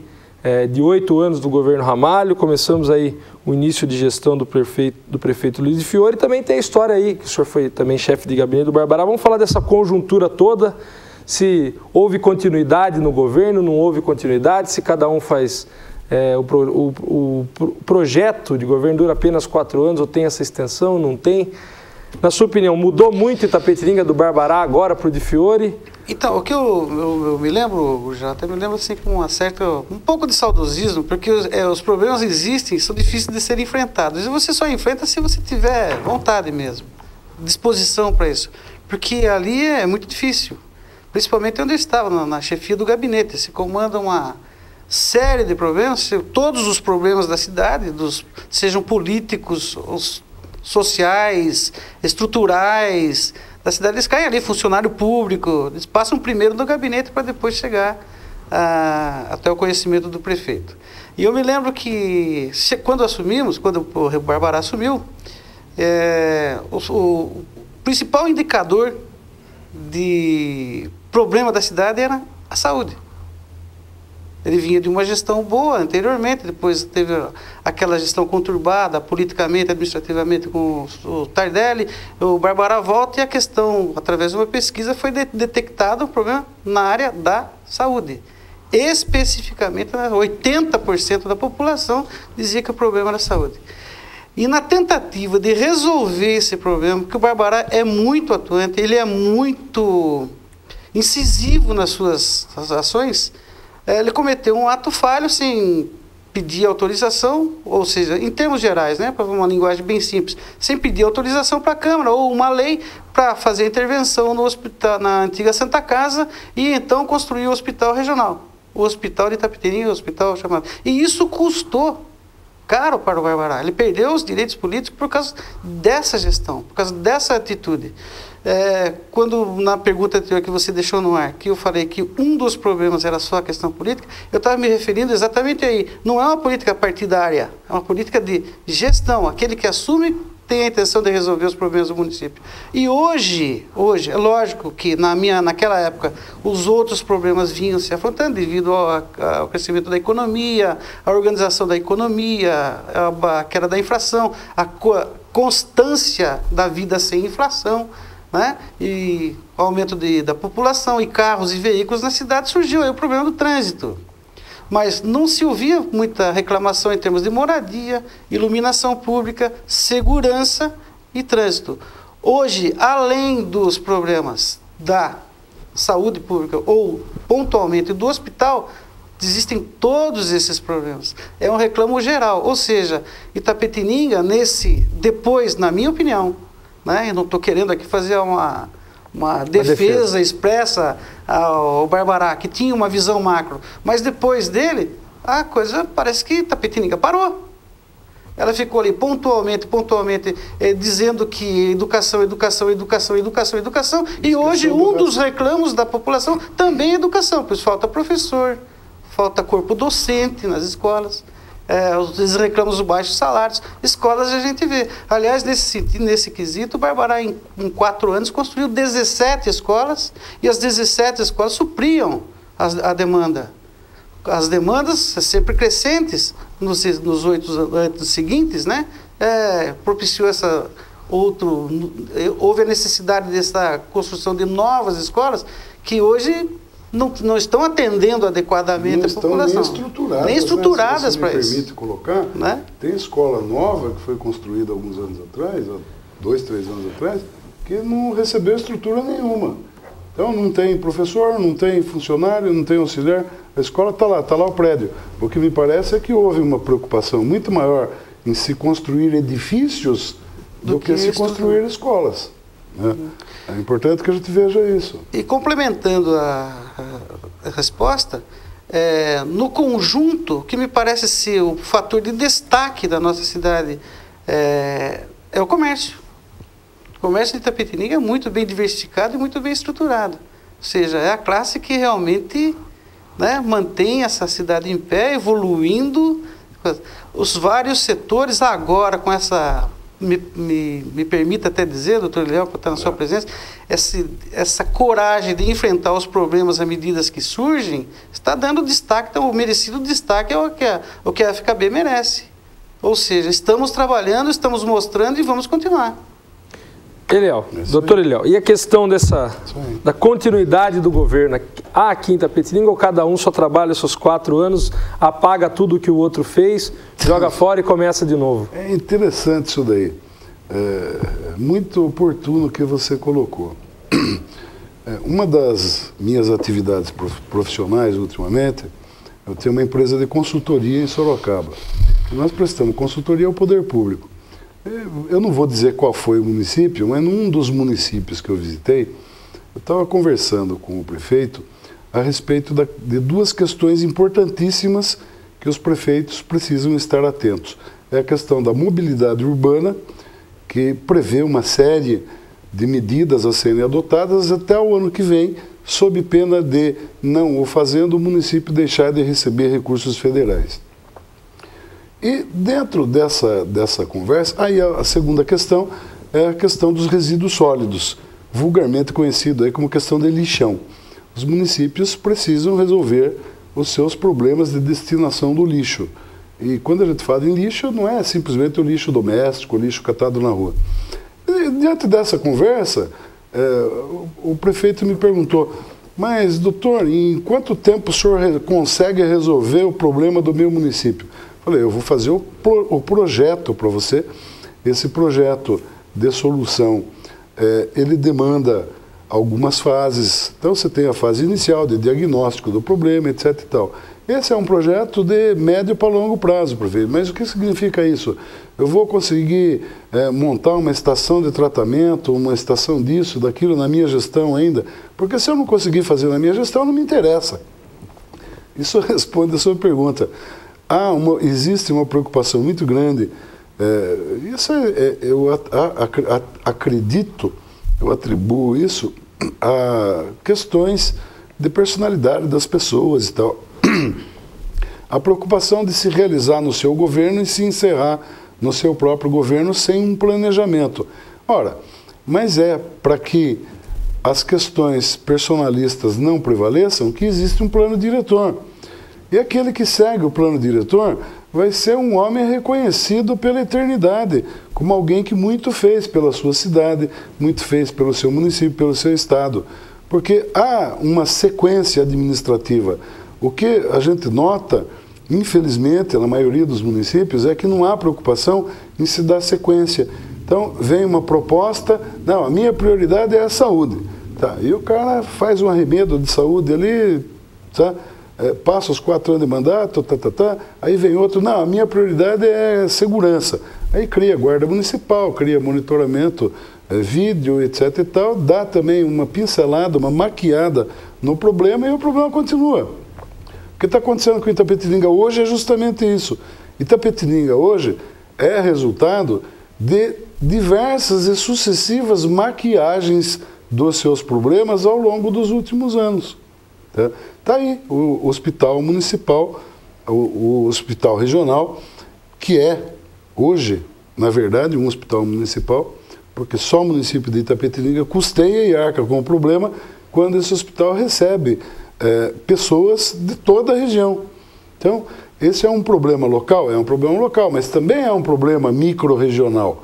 de 8 anos do governo Ramalho, começamos aí o início de gestão do prefeito Luiz de Fiore, também tem a história aí, que o senhor foi também chefe de gabinete do Barbará. Vamos falar dessa conjuntura toda, se houve continuidade no governo, não houve continuidade, se cada um faz o projeto de governo dura apenas 4 anos ou tem essa extensão, não tem. Na sua opinião, mudou muito Itapetininga do Barbará agora para o de Fiore? Então, o que eu me lembro, já até me lembro assim com um pouco de saudosismo, porque os problemas existem, são difíceis de serem enfrentados. E você só enfrenta se você tiver vontade mesmo, disposição para isso. Porque ali é muito difícil. Principalmente onde eu estava, na chefia do gabinete. Se comanda uma série de problemas, todos os problemas da cidade, sejam políticos, sociais, estruturais, da cidade, eles caem ali, funcionário público, eles passam primeiro no gabinete para depois chegar até o conhecimento do prefeito. E eu me lembro que, quando o Barbará assumiu, o principal indicador de problema da cidade era a saúde. Ele vinha de uma gestão boa anteriormente, depois teve aquela gestão conturbada politicamente, administrativamente com o Tardelli, o Barbará volta e a questão, através de uma pesquisa, foi detectado um problema na área da saúde. Especificamente, 80% da população dizia que o problema era a saúde. E na tentativa de resolver esse problema, porque o Barbará é muito atuante, ele é muito incisivo nas suas ações, ele cometeu um ato falho, assim, pedir autorização, ou seja, em termos gerais, né, para uma linguagem bem simples, sem pedir autorização para a Câmara ou uma lei para fazer a intervenção no hospital, na antiga Santa Casa, e então construir o hospital regional, o hospital de Itapetininga, o hospital chamado. E isso custou caro para o Barbará. Ele perdeu os direitos políticos por causa dessa gestão, por causa dessa atitude. Quando na pergunta anterior que você deixou no ar, que eu falei que um dos problemas era só a questão política, eu estava me referindo exatamente aí. Não é uma política partidária, é uma política de gestão. Aquele que assume tem a intenção de resolver os problemas do município. E hoje é lógico que naquela época os outros problemas vinham se afrontando devido ao crescimento da economia, à organização da economia, a queda da inflação, a constância da vida sem inflação, né? E o aumento da população e carros e veículos na cidade, surgiu aí o problema do trânsito. Mas não se ouvia muita reclamação em termos de moradia, iluminação pública, segurança e trânsito. Hoje, além dos problemas da saúde pública ou pontualmente do hospital, existem todos esses problemas. É um reclamo geral, ou seja, Itapetininga, depois, na minha opinião, né, eu não estou querendo aqui fazer uma defesa expressa ao Barbará, que tinha uma visão macro, mas depois dele, a coisa parece que Itapetininga parou. Ela ficou ali pontualmente, dizendo que educação, e hoje um dos reclamos da população também é educação, pois falta professor, falta corpo docente nas escolas, os reclamos dos baixos salários, escolas a gente vê. Aliás, nesse quesito, o Barbará em 4 anos construiu 17 escolas, e as 17 escolas supriam a demanda. As demandas sempre crescentes nos 8 anos seguintes, né? Propiciou houve a necessidade dessa construção de novas escolas que hoje não estão atendendo adequadamente a população. Nem estruturadas para isso. Se me permite colocar, né? Tem escola nova que foi construída alguns anos atrás, 2, 3 anos atrás, que não recebeu estrutura nenhuma. Então não tem professor, não tem funcionário, não tem auxiliar, a escola está lá o prédio. O que me parece é que houve uma preocupação muito maior em se construir edifícios do que se construir escolas. Né? É importante que a gente veja isso. E complementando a resposta, no conjunto, o que me parece ser o fator de destaque da nossa cidade é o comércio. O comércio de Itapetininga é muito bem diversificado e muito bem estruturado. Ou seja, é a classe que realmente, né, mantém essa cidade em pé, evoluindo. Os vários setores agora com essa... Me permita até dizer, doutor Léo, por estar na sua presença, essa coragem de enfrentar os problemas à medida que surgem, está dando destaque, então, o merecido destaque é o que a FKB merece. Ou seja, estamos trabalhando, estamos mostrando e vamos continuar. Eliel, doutor Eliel, e a questão da continuidade do governo? Aqui em Itapetininga, ou cada um só trabalha seus 4 anos, apaga tudo que o outro fez, joga fora e começa de novo? É interessante isso daí. É muito oportuno que você colocou. Uma das minhas atividades profissionais ultimamente, eu tenho uma empresa de consultoria em Sorocaba. Nós prestamos consultoria ao poder público. Eu não vou dizer qual foi o município, mas num dos municípios que eu visitei, eu estava conversando com o prefeito a respeito de 2 questões importantíssimas que os prefeitos precisam estar atentos. É a questão da mobilidade urbana, que prevê uma série de medidas a serem adotadas até o ano que vem, sob pena de, não o fazendo, o município deixar de receber recursos federais. E dentro dessa conversa, aí a segunda questão é a questão dos resíduos sólidos, vulgarmente conhecido aí como questão de lixão. Os municípios precisam resolver os seus problemas de destinação do lixo. E quando a gente fala em lixo, não é simplesmente o lixo doméstico, o lixo catado na rua. E, diante dessa conversa, o prefeito me perguntou, mas doutor, em quanto tempo o senhor consegue resolver o problema do meu município? Falei, eu vou fazer o projeto para você. Esse projeto de solução, ele demanda algumas fases. Então você tem a fase inicial de diagnóstico do problema, etc. e tal. Esse é um projeto de médio para longo prazo, prefeito. Mas o que significa isso? Eu vou conseguir montar uma estação de tratamento, uma estação disso, daquilo na minha gestão ainda? Porque se eu não conseguir fazer na minha gestão, não me interessa. Isso responde a sua pergunta. Existe uma preocupação muito grande. Eu acredito, eu atribuo isso a questões de personalidade das pessoas e tal. A preocupação de se realizar no seu governo e se encerrar no seu próprio governo sem um planejamento. Ora, mas é para que as questões personalistas não prevaleçam que existe um plano diretor. E aquele que segue o plano diretor vai ser um homem reconhecido pela eternidade, como alguém que muito fez pela sua cidade, muito fez pelo seu município, pelo seu estado. Porque há uma sequência administrativa. O que a gente nota, infelizmente, na maioria dos municípios, é que não há preocupação em se dar sequência. Então, vem uma proposta, não, a minha prioridade é a saúde. Tá, e o cara faz um arremedo de saúde ali, tá? Passa os 4 anos de mandato, aí vem outro, não, a minha prioridade é segurança. Aí cria guarda municipal, cria monitoramento, vídeo, etc. e tal, dá também uma pincelada, uma maquiada no problema e o problema continua. O que está acontecendo com Itapetininga hoje é justamente isso. Itapetininga hoje é resultado de diversas e sucessivas maquiagens dos seus problemas ao longo dos últimos anos. Está aí o hospital municipal, o hospital regional, que é hoje, na verdade, um hospital municipal, porque só o município de Itapetininga custeia e arca com o problema quando esse hospital recebe pessoas de toda a região. Então, esse é um problema local? É um problema local, mas também é um problema micro-regional.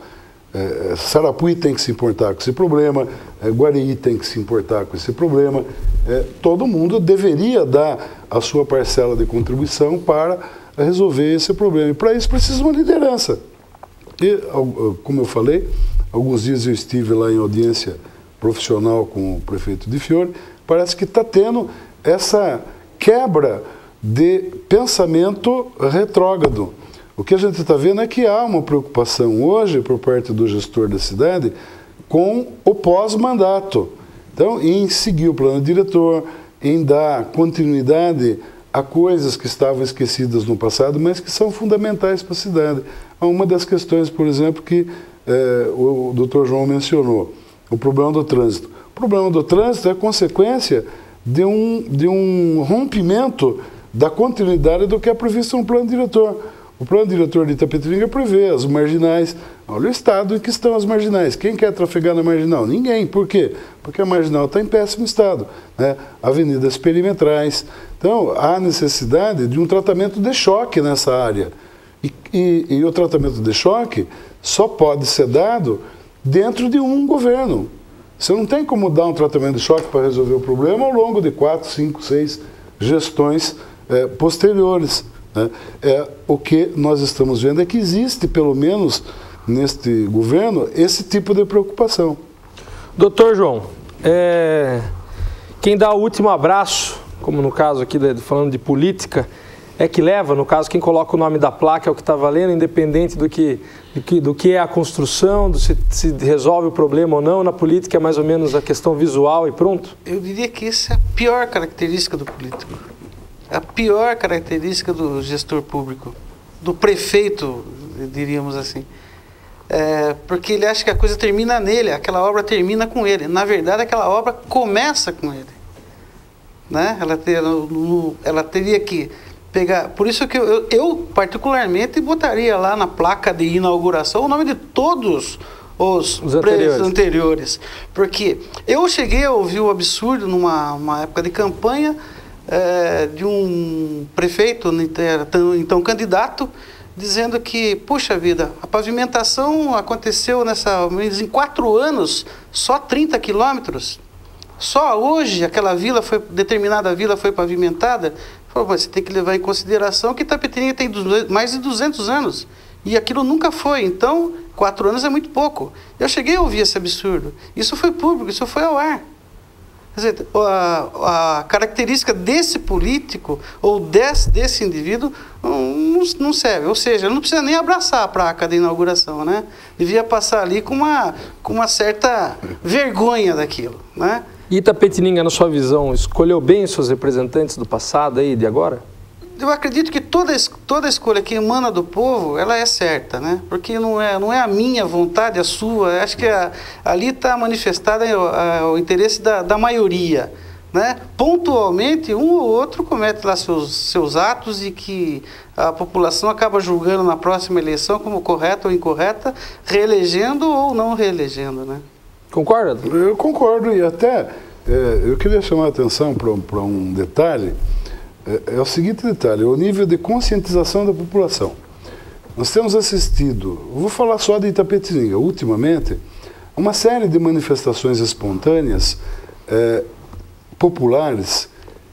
Sarapuí tem que se importar com esse problema, Guareí tem que se importar com esse problema. Todo mundo deveria dar a sua parcela de contribuição para resolver esse problema. E para isso precisa uma liderança. E, como eu falei, alguns dias eu estive lá em audiência profissional com o prefeito de Fiore, parece que está tendo essa quebra de pensamento retrógrado. O que a gente está vendo é que há uma preocupação hoje por parte do gestor da cidade com o pós-mandato. Então, em seguir o plano diretor, em dar continuidade a coisas que estavam esquecidas no passado, mas que são fundamentais para a cidade. Há uma das questões, por exemplo, que o doutor João mencionou, o problema do trânsito. O problema do trânsito é consequência de um rompimento da continuidade do que é previsto no plano diretor. O plano diretor de Itapetininga prevê as marginais. Olha o estado em que estão as marginais. Quem quer trafegar na marginal? Ninguém. Por quê? Porque a marginal está em péssimo estado, né? Avenidas perimetrais. Então, há necessidade de um tratamento de choque nessa área. E o tratamento de choque só pode ser dado dentro de um governo. Você não tem como dar um tratamento de choque para resolver o problema ao longo de 4, 5, 6 gestões posteriores. O que nós estamos vendo é que existe, pelo menos neste governo, esse tipo de preocupação. Doutor João, quem dá o último abraço, como no caso aqui falando de política, é que leva, no caso, quem coloca o nome da placa é o que está valendo, independente do que é a construção, se resolve o problema ou não. Na política é mais ou menos a questão visual e pronto? Eu diria que essa é a pior característica do político. A pior característica do gestor público, do prefeito, diríamos assim. Porque ele acha que a coisa termina nele, aquela obra termina com ele. Na verdade, aquela obra começa com ele. Né? Ela teria que pegar... Por isso que eu particularmente, botaria lá na placa de inauguração o nome de todos os anteriores. Porque eu cheguei a ouvir o absurdo numa época de campanha, de um prefeito, então candidato, dizendo que, puxa vida, a pavimentação aconteceu em 4 anos, só 30 quilômetros. Só hoje aquela determinada vila foi pavimentada. Falou, mas você tem que levar em consideração que Itapetininga tem mais de 200 anos. E aquilo nunca foi, então 4 anos é muito pouco. Eu cheguei a ouvir esse absurdo. Isso foi público, isso foi ao ar. Quer dizer, a característica desse político ou desse indivíduo não serve. Ou seja, ele não precisa nem abraçar a placa de inauguração, né? Devia passar ali com uma certa vergonha daquilo, né? E Itapetininga, na sua visão, escolheu bem os seus representantes do passado e de agora? Eu acredito que toda escolha que emana do povo, ela é certa, né? Porque não é a minha vontade, a sua. Acho que ali está manifestado o interesse da maioria, né? Pontualmente, um ou outro comete lá seus atos e que a população acaba julgando na próxima eleição como correta ou incorreta, reelegendo ou não reelegendo, né? Concorda? Eu concordo, e até eu queria chamar a atenção para um detalhe. É o seguinte detalhe, é o nível de conscientização da população. Nós temos assistido, vou falar só de Itapetininga, ultimamente, uma série de manifestações espontâneas, populares,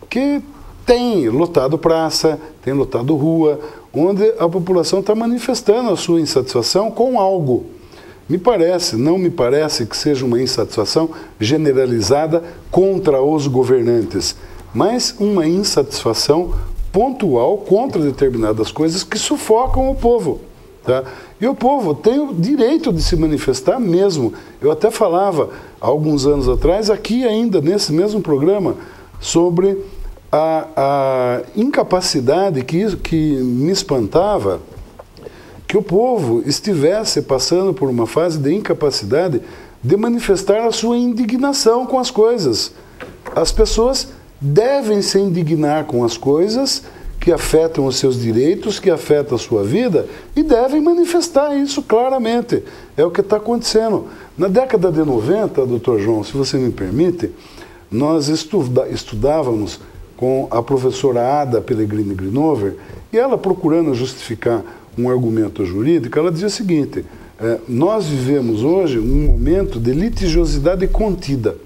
que têm lotado praça, têm lotado rua, onde a população está manifestando a sua insatisfação com algo. Não me parece que seja uma insatisfação generalizada contra os governantes, mas uma insatisfação pontual contra determinadas coisas que sufocam o povo. Tá? E o povo tem o direito de se manifestar mesmo. Eu até falava, há alguns anos atrás, aqui ainda, nesse mesmo programa, sobre a incapacidade que me espantava que o povo estivesse passando por uma fase de incapacidade de manifestar a sua indignação com as coisas. As pessoas devem se indignar com as coisas que afetam os seus direitos, que afetam a sua vida, e devem manifestar isso claramente. É o que está acontecendo. Na década de 90, doutor João, se você me permite, nós estudávamos com a professora Ada Pellegrini Grinover, e ela, procurando justificar um argumento jurídico, ela dizia o seguinte: nós vivemos hoje um momento de litigiosidade contida.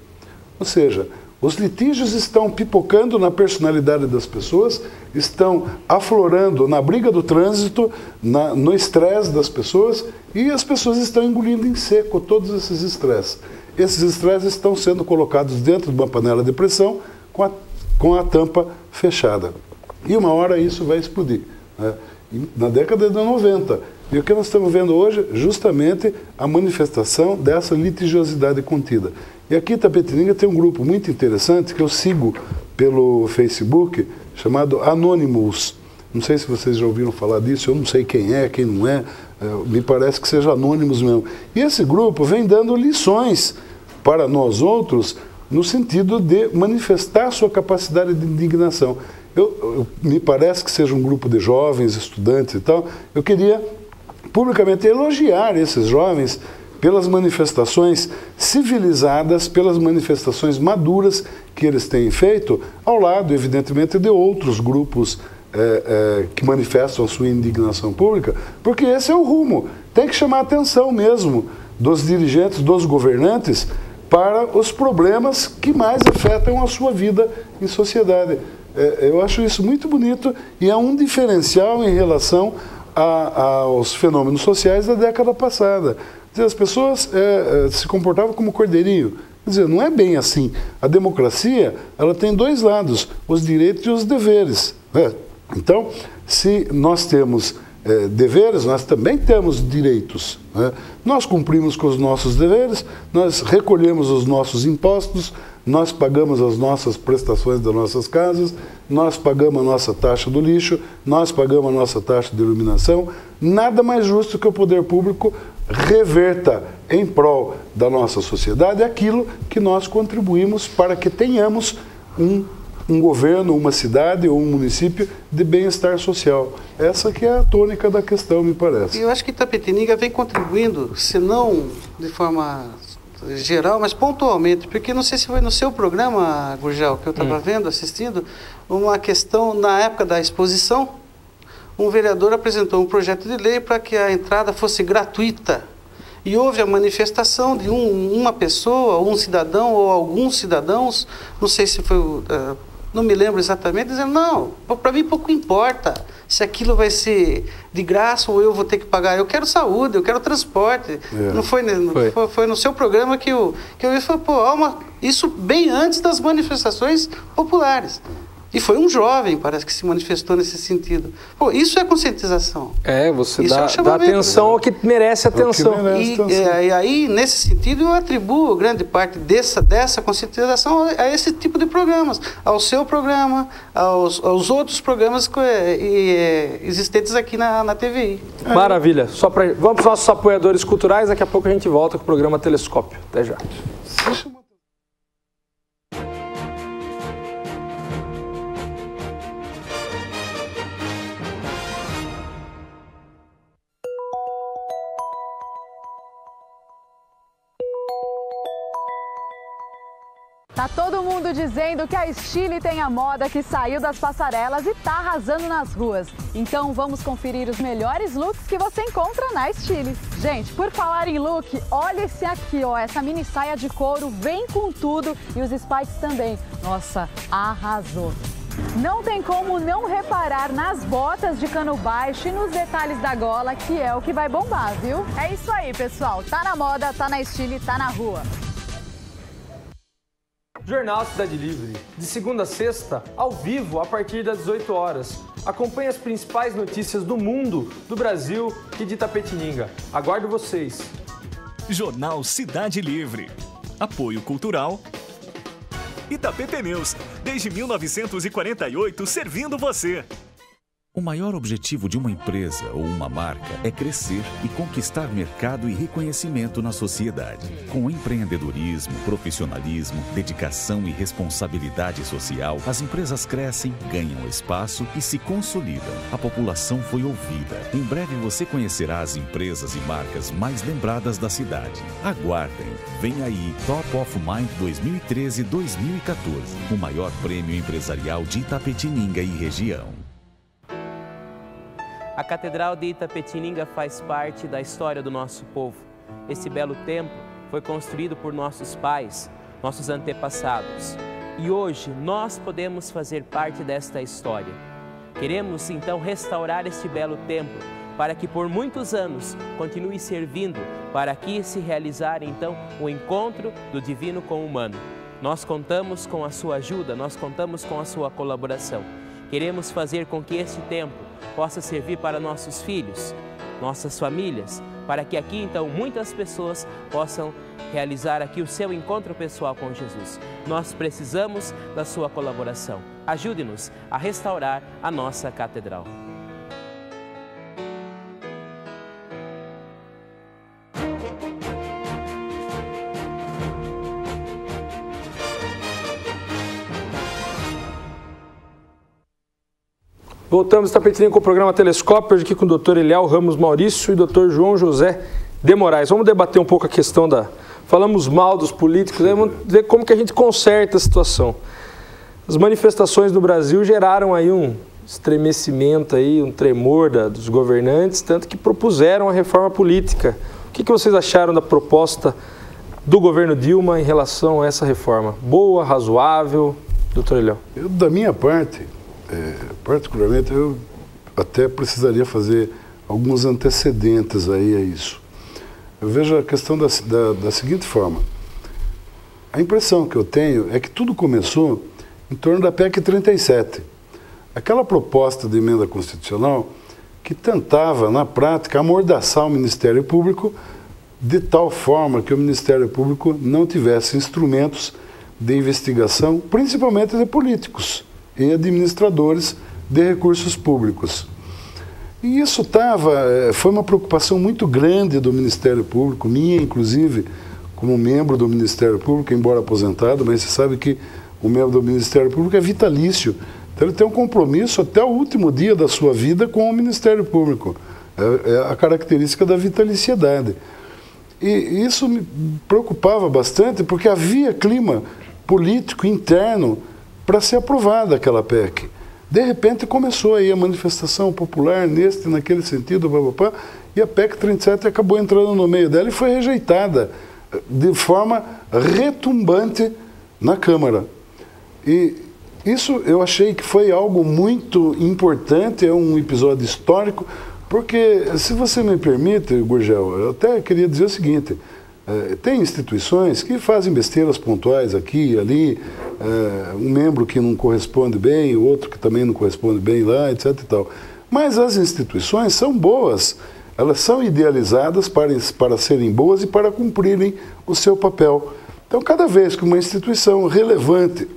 Ou seja, os litígios estão pipocando na personalidade das pessoas, estão aflorando na briga do trânsito, no estresse das pessoas, e as pessoas estão engolindo em seco todos esses estresses. Esses estresses estão sendo colocados dentro de uma panela de pressão com a tampa fechada. E uma hora isso vai explodir, né? Na década de 90. E o que nós estamos vendo hoje, justamente a manifestação dessa litigiosidade contida. E aqui em Itapetininga tem um grupo muito interessante que eu sigo pelo Facebook, chamado Anonymous. Não sei se vocês já ouviram falar disso, eu não sei quem é, quem não é, me parece que seja Anonymous mesmo. E esse grupo vem dando lições para nós outros, no sentido de manifestar sua capacidade de indignação. Me parece que seja um grupo de jovens, estudantes e tal. Eu queria publicamente elogiar esses jovens pelas manifestações civilizadas, pelas manifestações maduras que eles têm feito, ao lado, evidentemente, de outros grupos que manifestam a sua indignação pública, porque esse é o rumo. Tem que chamar a atenção mesmo dos dirigentes, dos governantes, para os problemas que mais afetam a sua vida em sociedade. Eu acho isso muito bonito e é um diferencial em relação aos fenômenos sociais da década passada. Quer dizer, as pessoas se comportavam como cordeirinho. Quer dizer, não é bem assim. A democracia, ela tem dois lados, os direitos e os deveres, né? Então, se nós temos deveres, nós também temos direitos, né? Nós cumprimos com os nossos deveres, nós recolhemos os nossos impostos, nós pagamos as nossas prestações das nossas casas, nós pagamos a nossa taxa do lixo, nós pagamos a nossa taxa de iluminação. Nada mais justo que o poder público reverta em prol da nossa sociedade aquilo que nós contribuímos para que tenhamos um governo, uma cidade ou um município de bem-estar social. Essa que é a tônica da questão, me parece. Eu acho que Itapetininga vem contribuindo, se não de forma geral, mas pontualmente, porque não sei se foi no seu programa, Gurgel, que eu estava vendo, assistindo, uma questão, na época da exposição, um vereador apresentou um projeto de lei para que a entrada fosse gratuita. E houve a manifestação de uma pessoa, um cidadão ou alguns cidadãos, não sei se foi não me lembro exatamente, dizendo, não, para mim pouco importa se aquilo vai ser de graça ou eu vou ter que pagar. Eu quero saúde, eu quero transporte. Não foi no seu programa que eu falei, pô, isso bem antes das manifestações populares. E foi um jovem, parece que se manifestou nesse sentido. Pô, isso é conscientização. Você dá atenção ao que merece atenção. E aí, nesse sentido, eu atribuo grande parte dessa conscientização a esse tipo de programas. Ao seu programa, aos outros programas existentes aqui na TVI. Maravilha. Vamos para os nossos apoiadores culturais, daqui a pouco a gente volta com o programa Telescópio. Até já. Tá todo mundo dizendo que a Stile tem a moda que saiu das passarelas e tá arrasando nas ruas. Então vamos conferir os melhores looks que você encontra na Stile. Gente, por falar em look, olha esse aqui, ó, essa mini saia de couro vem com tudo e os spikes também. Nossa, arrasou! Não tem como não reparar nas botas de cano baixo e nos detalhes da gola, que é o que vai bombar, viu? É isso aí, pessoal. Tá na moda, tá na Stile, tá na rua. Jornal Cidade Livre, de segunda a sexta, ao vivo, a partir das 18 horas. Acompanhe as principais notícias do mundo, do Brasil e de Itapetininga. Aguardo vocês. Jornal Cidade Livre. Apoio Cultural. Itapê Pneus, desde 1948, servindo você. O maior objetivo de uma empresa ou uma marca é crescer e conquistar mercado e reconhecimento na sociedade. Com empreendedorismo, profissionalismo, dedicação e responsabilidade social, as empresas crescem, ganham espaço e se consolidam. A população foi ouvida. Em breve você conhecerá as empresas e marcas mais lembradas da cidade. Aguardem. Vem aí Top of Mind 2013-2014, o maior prêmio empresarial de Itapetininga e região. A Catedral de Itapetininga faz parte da história do nosso povo. Esse belo templo foi construído por nossos pais, nossos antepassados. E hoje nós podemos fazer parte desta história. Queremos então restaurar este belo templo para que por muitos anos continue servindo para aqui se realizar então o encontro do divino com o humano. Nós contamos com a sua ajuda, nós contamos com a sua colaboração. Queremos fazer com que este templo possa servir para nossos filhos, nossas famílias, para que aqui então muitas pessoas possam realizar aqui o seu encontro pessoal com Jesus. Nós precisamos da sua colaboração. Ajude-nos a restaurar a nossa catedral. Voltamos a Itapetininga com o programa Telescópio, hoje aqui com o Dr. Eliel Ramos Maurício e o Dr. João José de Moraes. Vamos debater um pouco a questão Falamos mal dos políticos, vamos ver como que a gente conserta a situação. As manifestações no Brasil geraram aí um estremecimento, aí, um tremor dos governantes, tanto que propuseram a reforma política. O que vocês acharam da proposta do governo Dilma em relação a essa reforma? Boa, razoável? Dr. Eliel. Da minha parte... particularmente, eu até precisaria fazer alguns antecedentes aí a isso. Eu vejo a questão da seguinte forma. A impressão que eu tenho é que tudo começou em torno da PEC 37. Aquela proposta de emenda constitucional que tentava, na prática, amordaçar o Ministério Público de tal forma que o Ministério Público não tivesse instrumentos de investigação, principalmente de políticos e administradores de recursos públicos. E isso foi uma preocupação muito grande do Ministério Público, minha inclusive, como membro do Ministério Público, embora aposentado, mas você sabe que o membro do Ministério Público é vitalício, então ele tem um compromisso até o último dia da sua vida com o Ministério Público. É a característica da vitaliciedade. E isso me preocupava bastante, porque havia clima político interno para ser aprovada aquela PEC. De repente começou aí a manifestação popular naquele sentido, e a PEC 37 acabou entrando no meio dela e foi rejeitada de forma retumbante na Câmara. E Isso eu achei que foi algo muito importante, é um episódio histórico, porque, se você me permite, Gurgel, eu até queria dizer o seguinte, tem instituições que fazem besteiras pontuais aqui e ali, um membro que não corresponde bem, outro que também não corresponde bem lá, etc. e tal. Mas as instituições são boas, elas são idealizadas para serem boas e para cumprirem o seu papel. Então, cada vez que uma instituição relevante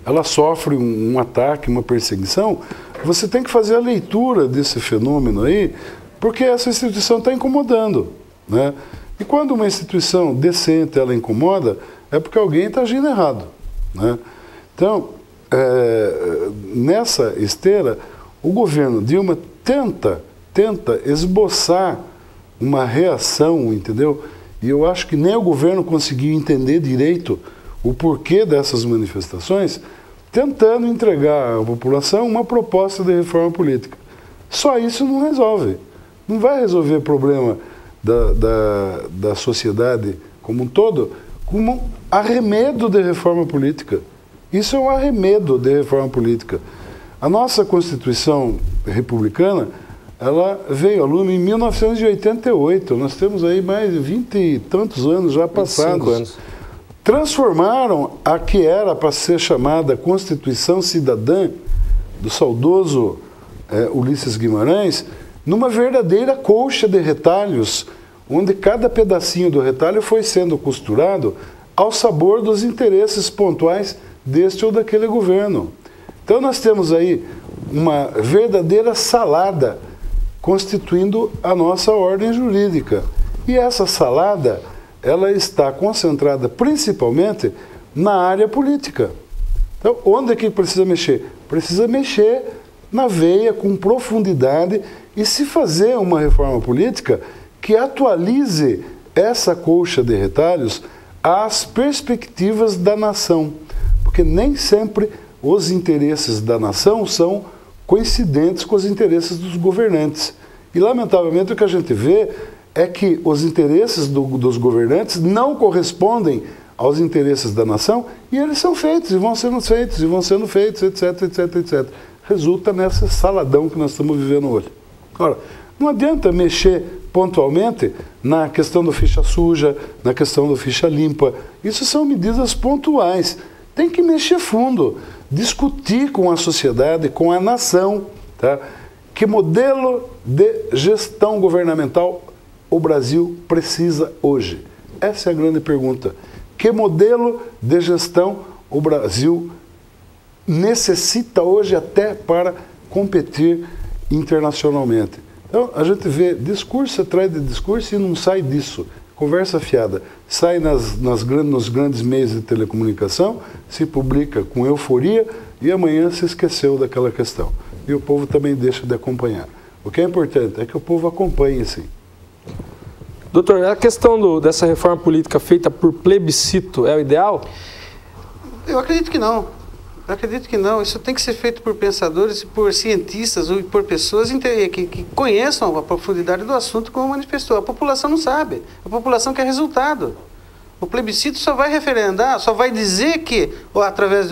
ela sofre um ataque, uma perseguição, você tem que fazer a leitura desse fenômeno aí, porque essa instituição está incomodando, né? E quando uma instituição decente ela incomoda, é porque alguém está agindo errado, né? Então, nessa esteira, o governo Dilma tenta esboçar uma reação, entendeu? E eu acho que nem o governo conseguiu entender direito o porquê dessas manifestações, tentando entregar à população uma proposta de reforma política. Só isso não resolve. Não vai resolver o problema da sociedade como um todo, como um arremedo de reforma política. Isso é um arremedo de reforma política. A nossa Constituição republicana, ela veio a lume em 1988. Nós temos aí mais de 20 e tantos anos já passados. 25 anos. Transformaram a que era para ser chamada Constituição Cidadã, do saudoso Ulisses Guimarães, numa verdadeira colcha de retalhos, onde cada pedacinho do retalho foi sendo costurado ao sabor dos interesses pontuais deste ou daquele governo. Então nós temos aí uma verdadeira salada constituindo a nossa ordem jurídica. E essa salada, ela está concentrada principalmente na área política. Então, onde é que precisa mexer? Precisa mexer na veia, com profundidade, e se fazer uma reforma política que atualize essa colcha de retalhos às perspectivas da nação. Porque nem sempre os interesses da nação são coincidentes com os interesses dos governantes. E, lamentavelmente, o que a gente vê é que os interesses dos governantes não correspondem aos interesses da nação, e eles são feitos, e vão sendo feitos, etc, etc, etc. Resulta nessa saladão que nós estamos vivendo hoje. Ora, não adianta mexer pontualmente na questão do ficha suja, na questão do ficha limpa. Isso são medidas pontuais. Tem que mexer fundo, discutir com a sociedade, com a nação, tá? Que modelo de gestão governamental o Brasil precisa hoje? Essa é a grande pergunta. Que modelo de gestão o Brasil necessita hoje até para competir internacionalmente? Então, a gente vê discurso atrás de discurso e não sai disso. Conversa fiada. Sai nos grandes meios de telecomunicação, se publica com euforia e amanhã se esqueceu daquela questão. E o povo também deixa de acompanhar. O que é importante é que o povo acompanhe, sim. Doutor, a questão dessa reforma política feita por plebiscito é o ideal? Eu acredito que não. Eu acredito que não. Isso tem que ser feito por pensadores, por cientistas ou por pessoas que conheçam a profundidade do assunto, como manifestou. A população não sabe. A população quer resultado. O plebiscito só vai referendar, só vai dizer que, ou através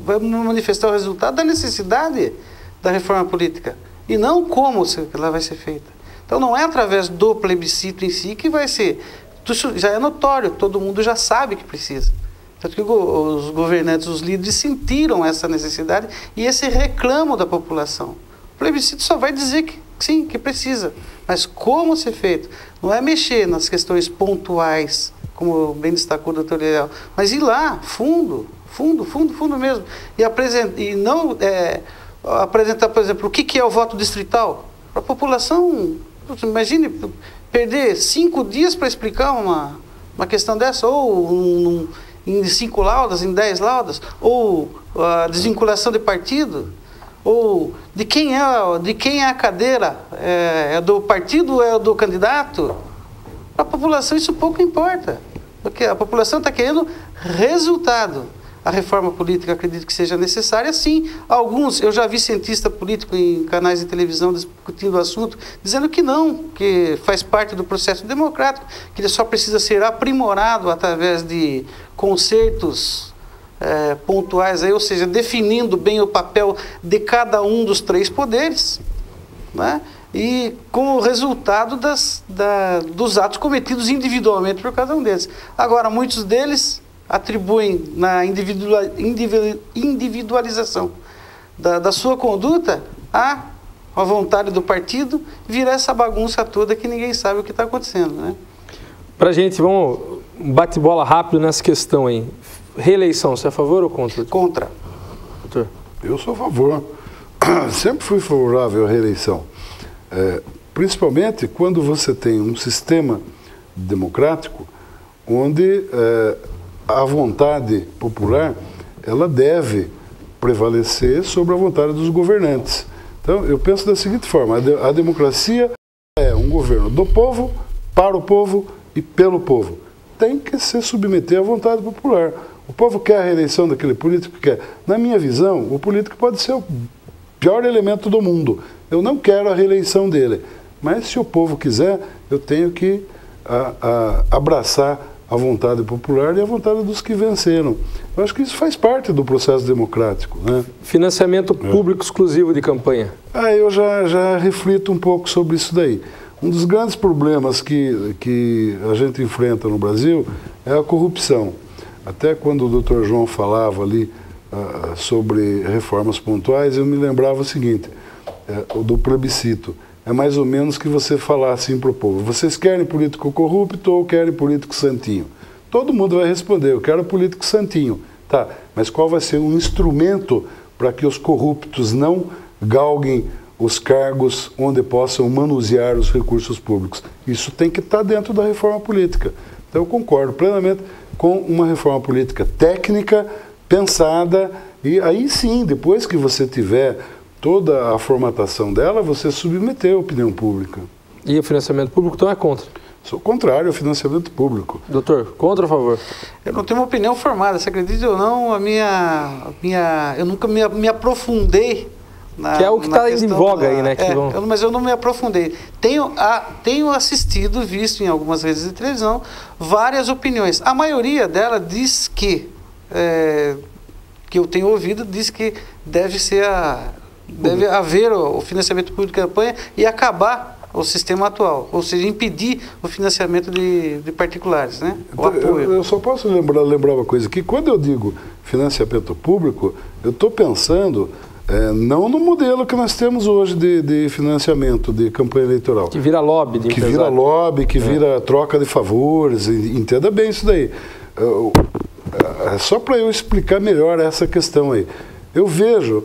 vai manifestar o resultado da necessidade da reforma política. E não como ela vai ser feita. Então não é através do plebiscito em si que vai ser. Isso já é notório, todo mundo já sabe que precisa. Tanto que os governantes, os líderes sentiram essa necessidade e esse reclamo da população. O plebiscito só vai dizer que sim, que precisa. Mas como ser feito? Não é mexer nas questões pontuais, como bem destacou o doutor Leal, mas ir lá, fundo mesmo. E não apresentar, por exemplo, o que é o voto distrital. Para a população, imagine perder 5 dias para explicar uma questão dessa, ou em 5 laudas, em 10 laudas, ou a desvinculação de partido, ou de quem é a cadeira, é do partido ou é do candidato. Para a população isso pouco importa, porque a população está querendo resultado. A reforma política acredito que seja necessária, sim. Alguns, eu já vi cientista político em canais de televisão discutindo o assunto, dizendo que não, que faz parte do processo democrático, que ele só precisa ser aprimorado através de concertos pontuais, aí, ou seja, definindo bem o papel de cada um dos 3 poderes, né? E como resultado dos atos cometidos individualmente por cada um deles. Agora, muitos deles atribuem na individualização da sua conduta a vontade do partido, virar essa bagunça toda que ninguém sabe o que está acontecendo, né? Pra gente, vamos bate-bola rápido nessa questão aí. Reeleição, você é a favor ou contra? Contra. Doutor? Eu sou a favor. Sempre fui favorável à reeleição. Principalmente quando você tem um sistema democrático onde a vontade popular ela deve prevalecer sobre a vontade dos governantes. Então, eu penso da seguinte forma, a democracia é um governo do povo, para o povo e pelo povo. Tem que se submeter à vontade popular. O povo quer a reeleição daquele político que quer. Na minha visão, o político pode ser o pior elemento do mundo. Eu não quero a reeleição dele. Mas se o povo quiser, eu tenho que abraçar a vontade popular e a vontade dos que venceram. Eu acho que isso faz parte do processo democrático, né? Financiamento público exclusivo de campanha. Eu já reflito um pouco sobre isso daí. Um dos grandes problemas que a gente enfrenta no Brasil é a corrupção. Até quando o Dr. João falava ali sobre reformas pontuais, eu me lembrava o seguinte, do plebiscito. É mais ou menos que você falar assim para o povo, vocês querem político corrupto ou querem político santinho? Todo mundo vai responder, eu quero político santinho. Tá, mas qual vai ser um instrumento para que os corruptos não galguem os cargos onde possam manusear os recursos públicos? Isso tem que estar dentro da reforma política. Então eu concordo plenamente com uma reforma política técnica, pensada, e aí sim, depois que você tiver toda a formatação dela, você submeter a opinião pública. E o financiamento público, então, é contra? Sou contrário ao financiamento público. Doutor, contra ou a favor? Eu não tenho uma opinião formada, você acredita ou não, eu nunca me aprofundei na que é o que está em voga aí, né? Mas eu não me aprofundei. Tenho assistido, visto em algumas redes de televisão, várias opiniões. A maioria delas diz que eu tenho ouvido, diz que deve haver o financiamento público de campanha e acabar o sistema atual, ou seja, impedir o financiamento de particulares, né? O apoio. Eu só posso lembrar uma coisa, que quando eu digo financiamento público, eu estou pensando não no modelo que nós temos hoje de financiamento de campanha eleitoral. Que vira lobby. Que vira lobby, que vira troca de favores, entenda bem isso daí. Só para eu explicar melhor essa questão aí. Eu vejo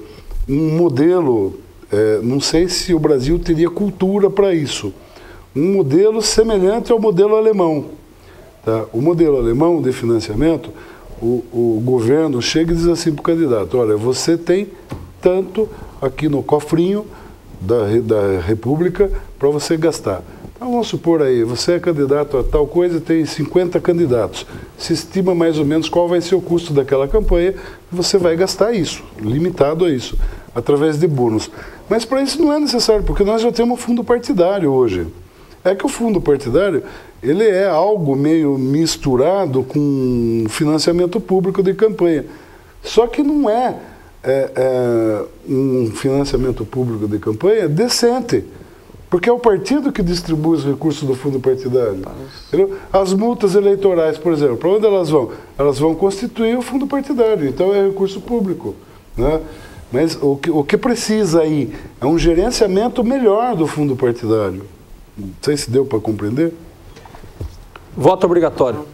um modelo, não sei se o Brasil teria cultura para isso, um modelo semelhante ao modelo alemão. Tá? O modelo alemão de financiamento, o governo chega e diz assim para o candidato, olha, você tem tanto aqui no cofrinho da República para você gastar. Então vamos supor aí, você é candidato a tal coisa, tem 50 candidatos. Se estima mais ou menos qual vai ser o custo daquela campanha, você vai gastar isso, limitado a isso, através de bônus. Mas para isso não é necessário, porque nós já temos fundo partidário hoje. É que o fundo partidário, ele é algo meio misturado com financiamento público de campanha. Só que não é um financiamento público de campanha decente, porque é o partido que distribui os recursos do fundo partidário. Entendeu? As multas eleitorais, por exemplo, para onde elas vão? Elas vão constituir o fundo partidário, então é recurso público, né? Mas o que precisa aí é um gerenciamento melhor do fundo partidário. Não sei se deu para compreender. Voto obrigatório.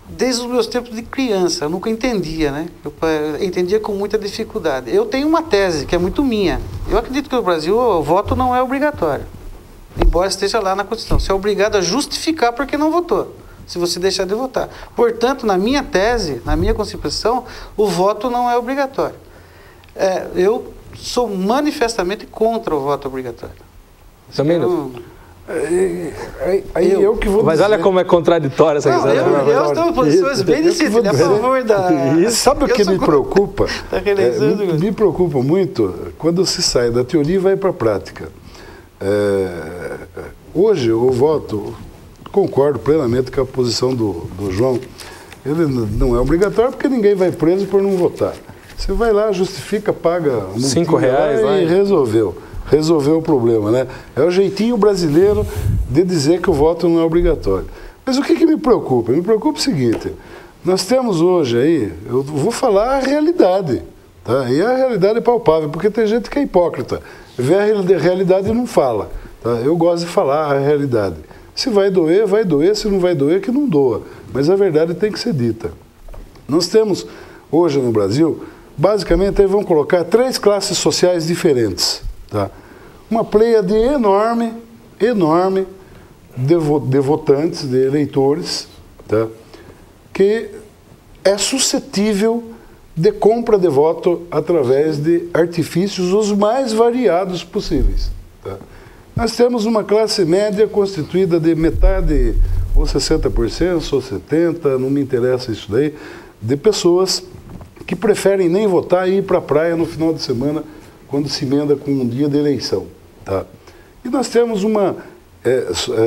Desde os meus tempos de criança, eu nunca entendia, né? Eu entendia com muita dificuldade. Eu tenho uma tese que é muito minha. Eu acredito que no Brasil o voto não é obrigatório, embora esteja lá na Constituição. Você é obrigado a justificar porque não votou, se você deixar de votar. Portanto, na minha tese, na minha concepção, o voto não é obrigatório. Eu sou manifestamente contra o voto obrigatório. Também não. Eu que vou Mas dizer. olha como é contraditória essa questão. Eu estou em posições bem distintas, a favor da... Sabe o que me preocupa? Me preocupa muito quando se sai da teoria e vai para a prática. Hoje, o voto, concordo plenamente com a posição do João, Ele não é obrigatório porque ninguém vai preso por não votar. Você vai lá, justifica, paga R$5 lá e resolveu o problema, né? É o jeitinho brasileiro de dizer que o voto não é obrigatório. Mas o que me preocupa? Me preocupa o seguinte, nós temos hoje aí, eu vou falar a realidade, tá? E a realidade é palpável, porque tem gente que é hipócrita, vê a realidade e não fala, tá? Eu gosto de falar a realidade. Se vai doer, se não vai doer, que não doa. Mas a verdade tem que ser dita. Nós temos hoje no Brasil, basicamente, aí vamos colocar 3 classes sociais diferentes. Tá? Uma pleiade enorme de votantes, de eleitores, tá? Que é suscetível de compra de voto através de artifícios os mais variados possíveis. Tá? Nós temos uma classe média constituída de metade, ou 60%, ou 70%, não me interessa isso daí, de pessoas que preferem nem votar e ir para a praia no final de semana, quando se emenda com um dia de eleição. Tá? E nós temos uma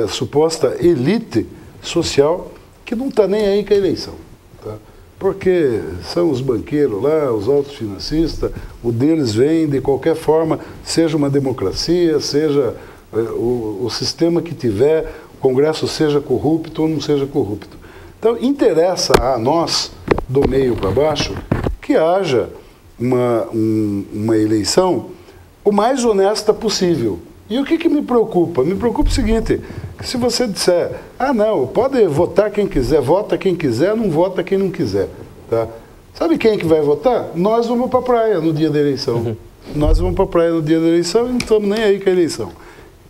suposta elite social que não está nem aí com a eleição. Tá? Porque são os banqueiros lá, os altos financistas, o deles vem de qualquer forma, seja uma democracia, seja o sistema que tiver, o Congresso seja corrupto ou não seja corrupto. Então, interessa a nós, do meio para baixo, que haja uma eleição o mais honesta possível. E o que me preocupa? Me preocupa o seguinte, que se você disser, não, pode votar quem quiser, vota quem quiser, não vota quem não quiser. Tá? Sabe quem que vai votar? Nós vamos para a praia no dia da eleição. Uhum. Nós vamos para a praia no dia da eleição e não estamos nem aí com a eleição.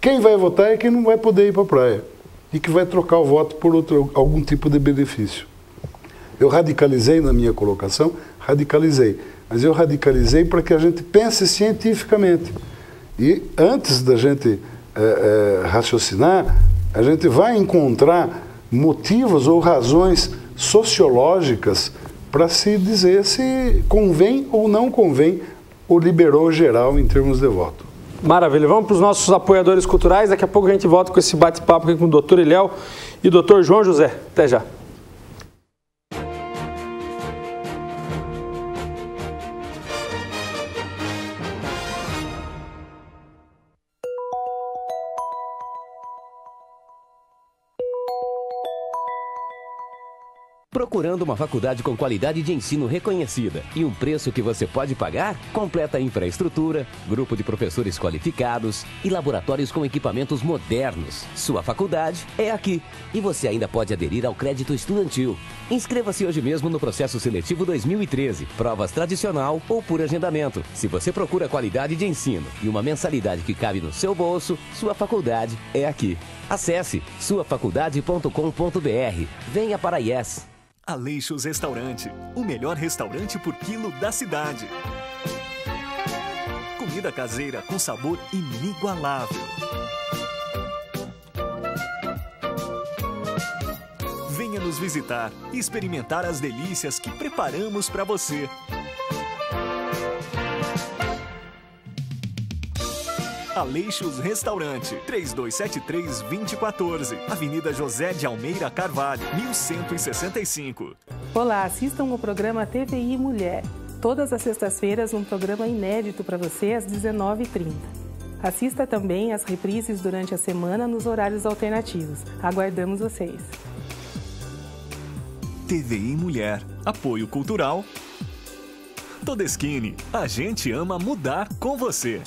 Quem vai votar é quem não vai poder ir para a praia e que vai trocar o voto por algum tipo de benefício. Eu radicalizei na minha colocação, mas eu radicalizei para que a gente pense cientificamente. E antes da gente raciocinar, a gente vai encontrar motivos ou razões sociológicas para se dizer se convém ou não convém o liberou geral em termos de voto. Maravilha. Vamos para os nossos apoiadores culturais. Daqui a pouco a gente volta com esse bate-papo aqui com o doutor Ilhéu e o doutor João José. Até já. Procurando uma faculdade com qualidade de ensino reconhecida e um preço que você pode pagar? Completa infraestrutura, grupo de professores qualificados e laboratórios com equipamentos modernos. Sua faculdade é aqui. E você ainda pode aderir ao crédito estudantil. Inscreva-se hoje mesmo no processo seletivo 2013, provas tradicional ou por agendamento. Se você procura qualidade de ensino e uma mensalidade que cabe no seu bolso, sua faculdade é aqui. Acesse suafaculdade.com.br. Venha para a IES. Aleixos Restaurante, o melhor restaurante por quilo da cidade. Comida caseira com sabor inigualável. Venha nos visitar e experimentar as delícias que preparamos para você. Aleixos Restaurante, 3273-2014, Avenida José de Almeida Carvalho, 1165. Olá, assistam o programa TVI Mulher. Todas as sextas-feiras, um programa inédito para você às 19h30. Assista também as reprises durante a semana nos horários alternativos. Aguardamos vocês. TVI Mulher, apoio cultural. Todeskine, a gente ama mudar com você.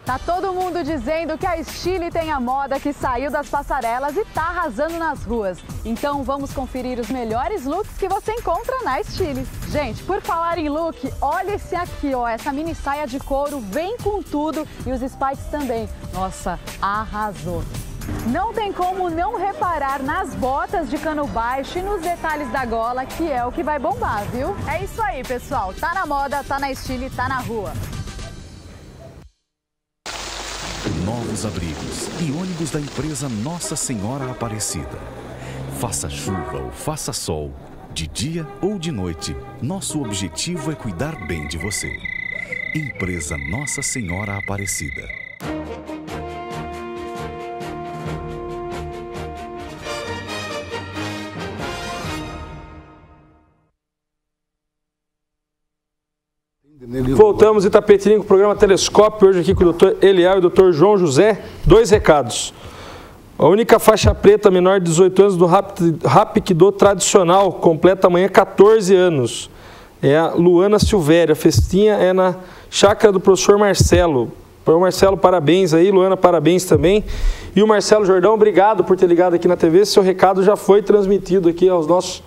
Tá todo mundo dizendo que a Stile tem a moda que saiu das passarelas e tá arrasando nas ruas. Então vamos conferir os melhores looks que você encontra na Stile. Gente, por falar em look, olha esse aqui, ó, essa mini saia de couro vem com tudo e os spikes também. Nossa, arrasou. Não tem como não reparar nas botas de cano baixo e nos detalhes da gola, que é o que vai bombar, viu? É isso aí, pessoal. Tá na moda, tá na Stile, tá na rua. Novos abrigos e ônibus da empresa Nossa Senhora Aparecida. Faça chuva ou faça sol, de dia ou de noite, nosso objetivo é cuidar bem de você. Empresa Nossa Senhora Aparecida. Voltamos em Itapetininga com o programa Telescópio, hoje aqui com o Dr. Eliel e o Dr. João José. 2 recados. A única faixa preta menor de 18 anos do Rapkido tradicional completa amanhã 14 anos. É a Luana Silvéria. A festinha é na chácara do professor Marcelo. Professor Marcelo, parabéns aí. Luana, parabéns também. E o Marcelo Jordão, obrigado por ter ligado aqui na TV. Seu recado já foi transmitido aqui aos nossos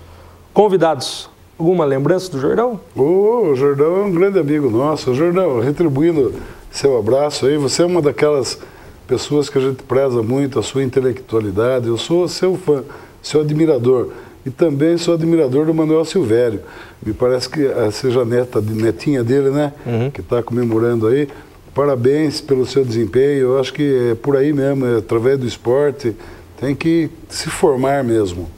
convidados. Alguma lembrança do Jordão? O Jordão é um grande amigo nosso. Jordão, retribuindo seu abraço aí, você é uma daquelas pessoas que a gente preza muito, a sua intelectualidade. Eu sou seu fã, seu admirador. E também sou admirador do Manuel Silvério. Me parece que seja netinha dele, né? Que está comemorando aí. Parabéns pelo seu desempenho. Eu acho que é por aí mesmo, é através do esporte. Tem que se formar mesmo.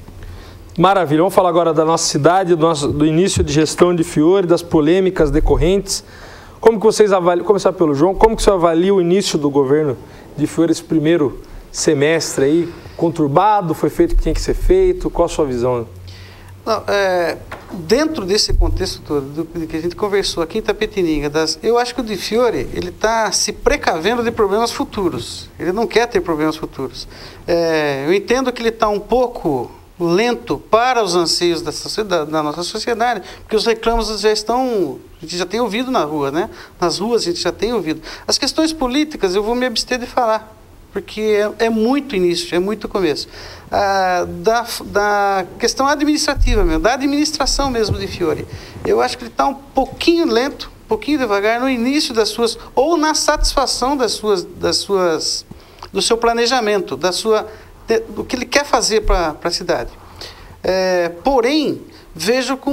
Maravilha. Vamos falar agora da nossa cidade, do início de gestão de Fiore, das polêmicas decorrentes. Como que vocês avaliam, começar pelo João, como que você avalia o início do governo de Fiore, esse primeiro semestre aí, conturbado, foi feito o que tinha que ser feito? Qual a sua visão? Não, dentro desse contexto todo do que a gente conversou aqui em Itapetininga, eu acho que o de Fiore, ele está se precavendo de problemas futuros. Ele não quer ter problemas futuros. Eu entendo que ele está um pouco lento para os anseios da nossa sociedade, porque os reclamos já estão, a gente já tem ouvido na rua, né? Nas ruas a gente já tem ouvido. As questões políticas eu vou me abster de falar, porque é muito início, é muito começo. Da questão administrativa mesmo, da administração mesmo de Fiore, eu acho que ele está um pouquinho lento, um pouquinho devagar no início das suas, ou na satisfação do seu planejamento, do que ele quer fazer para a cidade. Porém, vejo com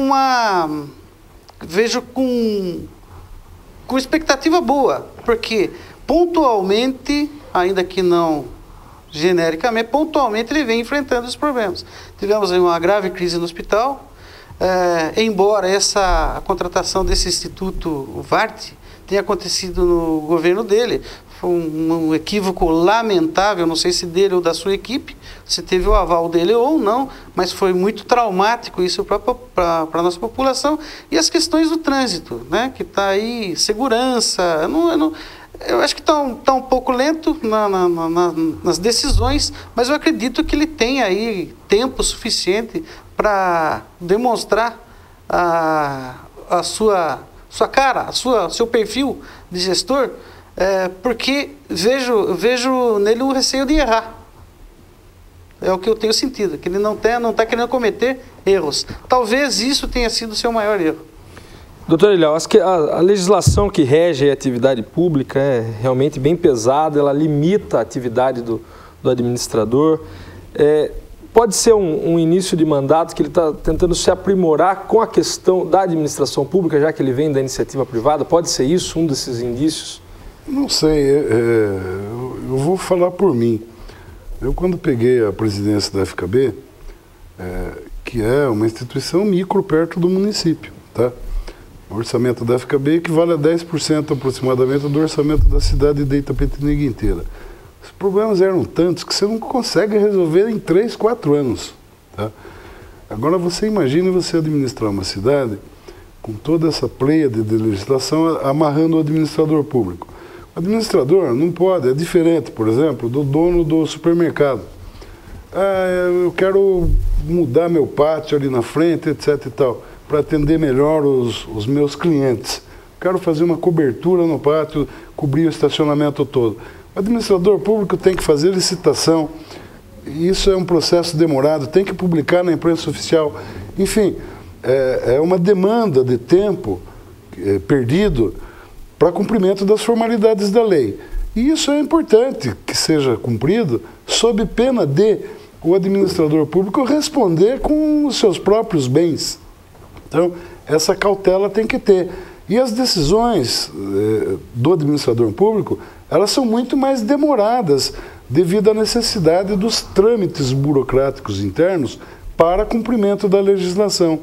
expectativa boa, porque pontualmente, ainda que não genericamente, pontualmente ele vem enfrentando os problemas. Tivemos uma grave crise no hospital, embora a contratação desse Instituto VART tenha acontecido no governo dele, foi um equívoco lamentável, não sei se dele ou da sua equipe, se teve o aval dele ou não, mas foi muito traumático isso para a nossa população. E as questões do trânsito, né, que está aí, segurança, eu acho que está um pouco lento nas decisões, mas eu acredito que ele tem aí tempo suficiente para demonstrar a sua cara, seu perfil de gestor, porque vejo nele um receio de errar. É o que eu tenho sentido, que ele não está querendo cometer erros. Talvez isso tenha sido o seu maior erro. Doutor Eliel, acho que a legislação que rege a atividade pública é realmente bem pesada, ela limita a atividade do administrador. Pode ser um início de mandato que ele está tentando se aprimorar com a questão da administração pública, já que ele vem da iniciativa privada? Pode ser isso, um desses indícios? Não sei, eu vou falar por mim. Eu, quando peguei a presidência da FKB, que é uma instituição micro perto do município, tá? O orçamento da FKB equivale a 10% aproximadamente do orçamento da cidade de Itapetininga inteira. Os problemas eram tantos que você não consegue resolver em 3, 4 anos. Tá? Agora você imagine você administrar uma cidade com toda essa pleiade de legislação amarrando o administrador público. O administrador não pode, é diferente, por exemplo, do dono do supermercado. Eu quero mudar meu pátio ali na frente, etc e tal, para atender melhor os meus clientes. Quero fazer uma cobertura no pátio, cobrir o estacionamento todo. O administrador público tem que fazer licitação, isso é um processo demorado, tem que publicar na imprensa oficial. Enfim, é uma demanda de tempo perdido para cumprimento das formalidades da lei. E isso é importante que seja cumprido sob pena de o administrador público responder com os seus próprios bens. Então, essa cautela tem que ter. E as decisões do administrador público, elas são muito mais demoradas devido à necessidade dos trâmites burocráticos internos para cumprimento da legislação.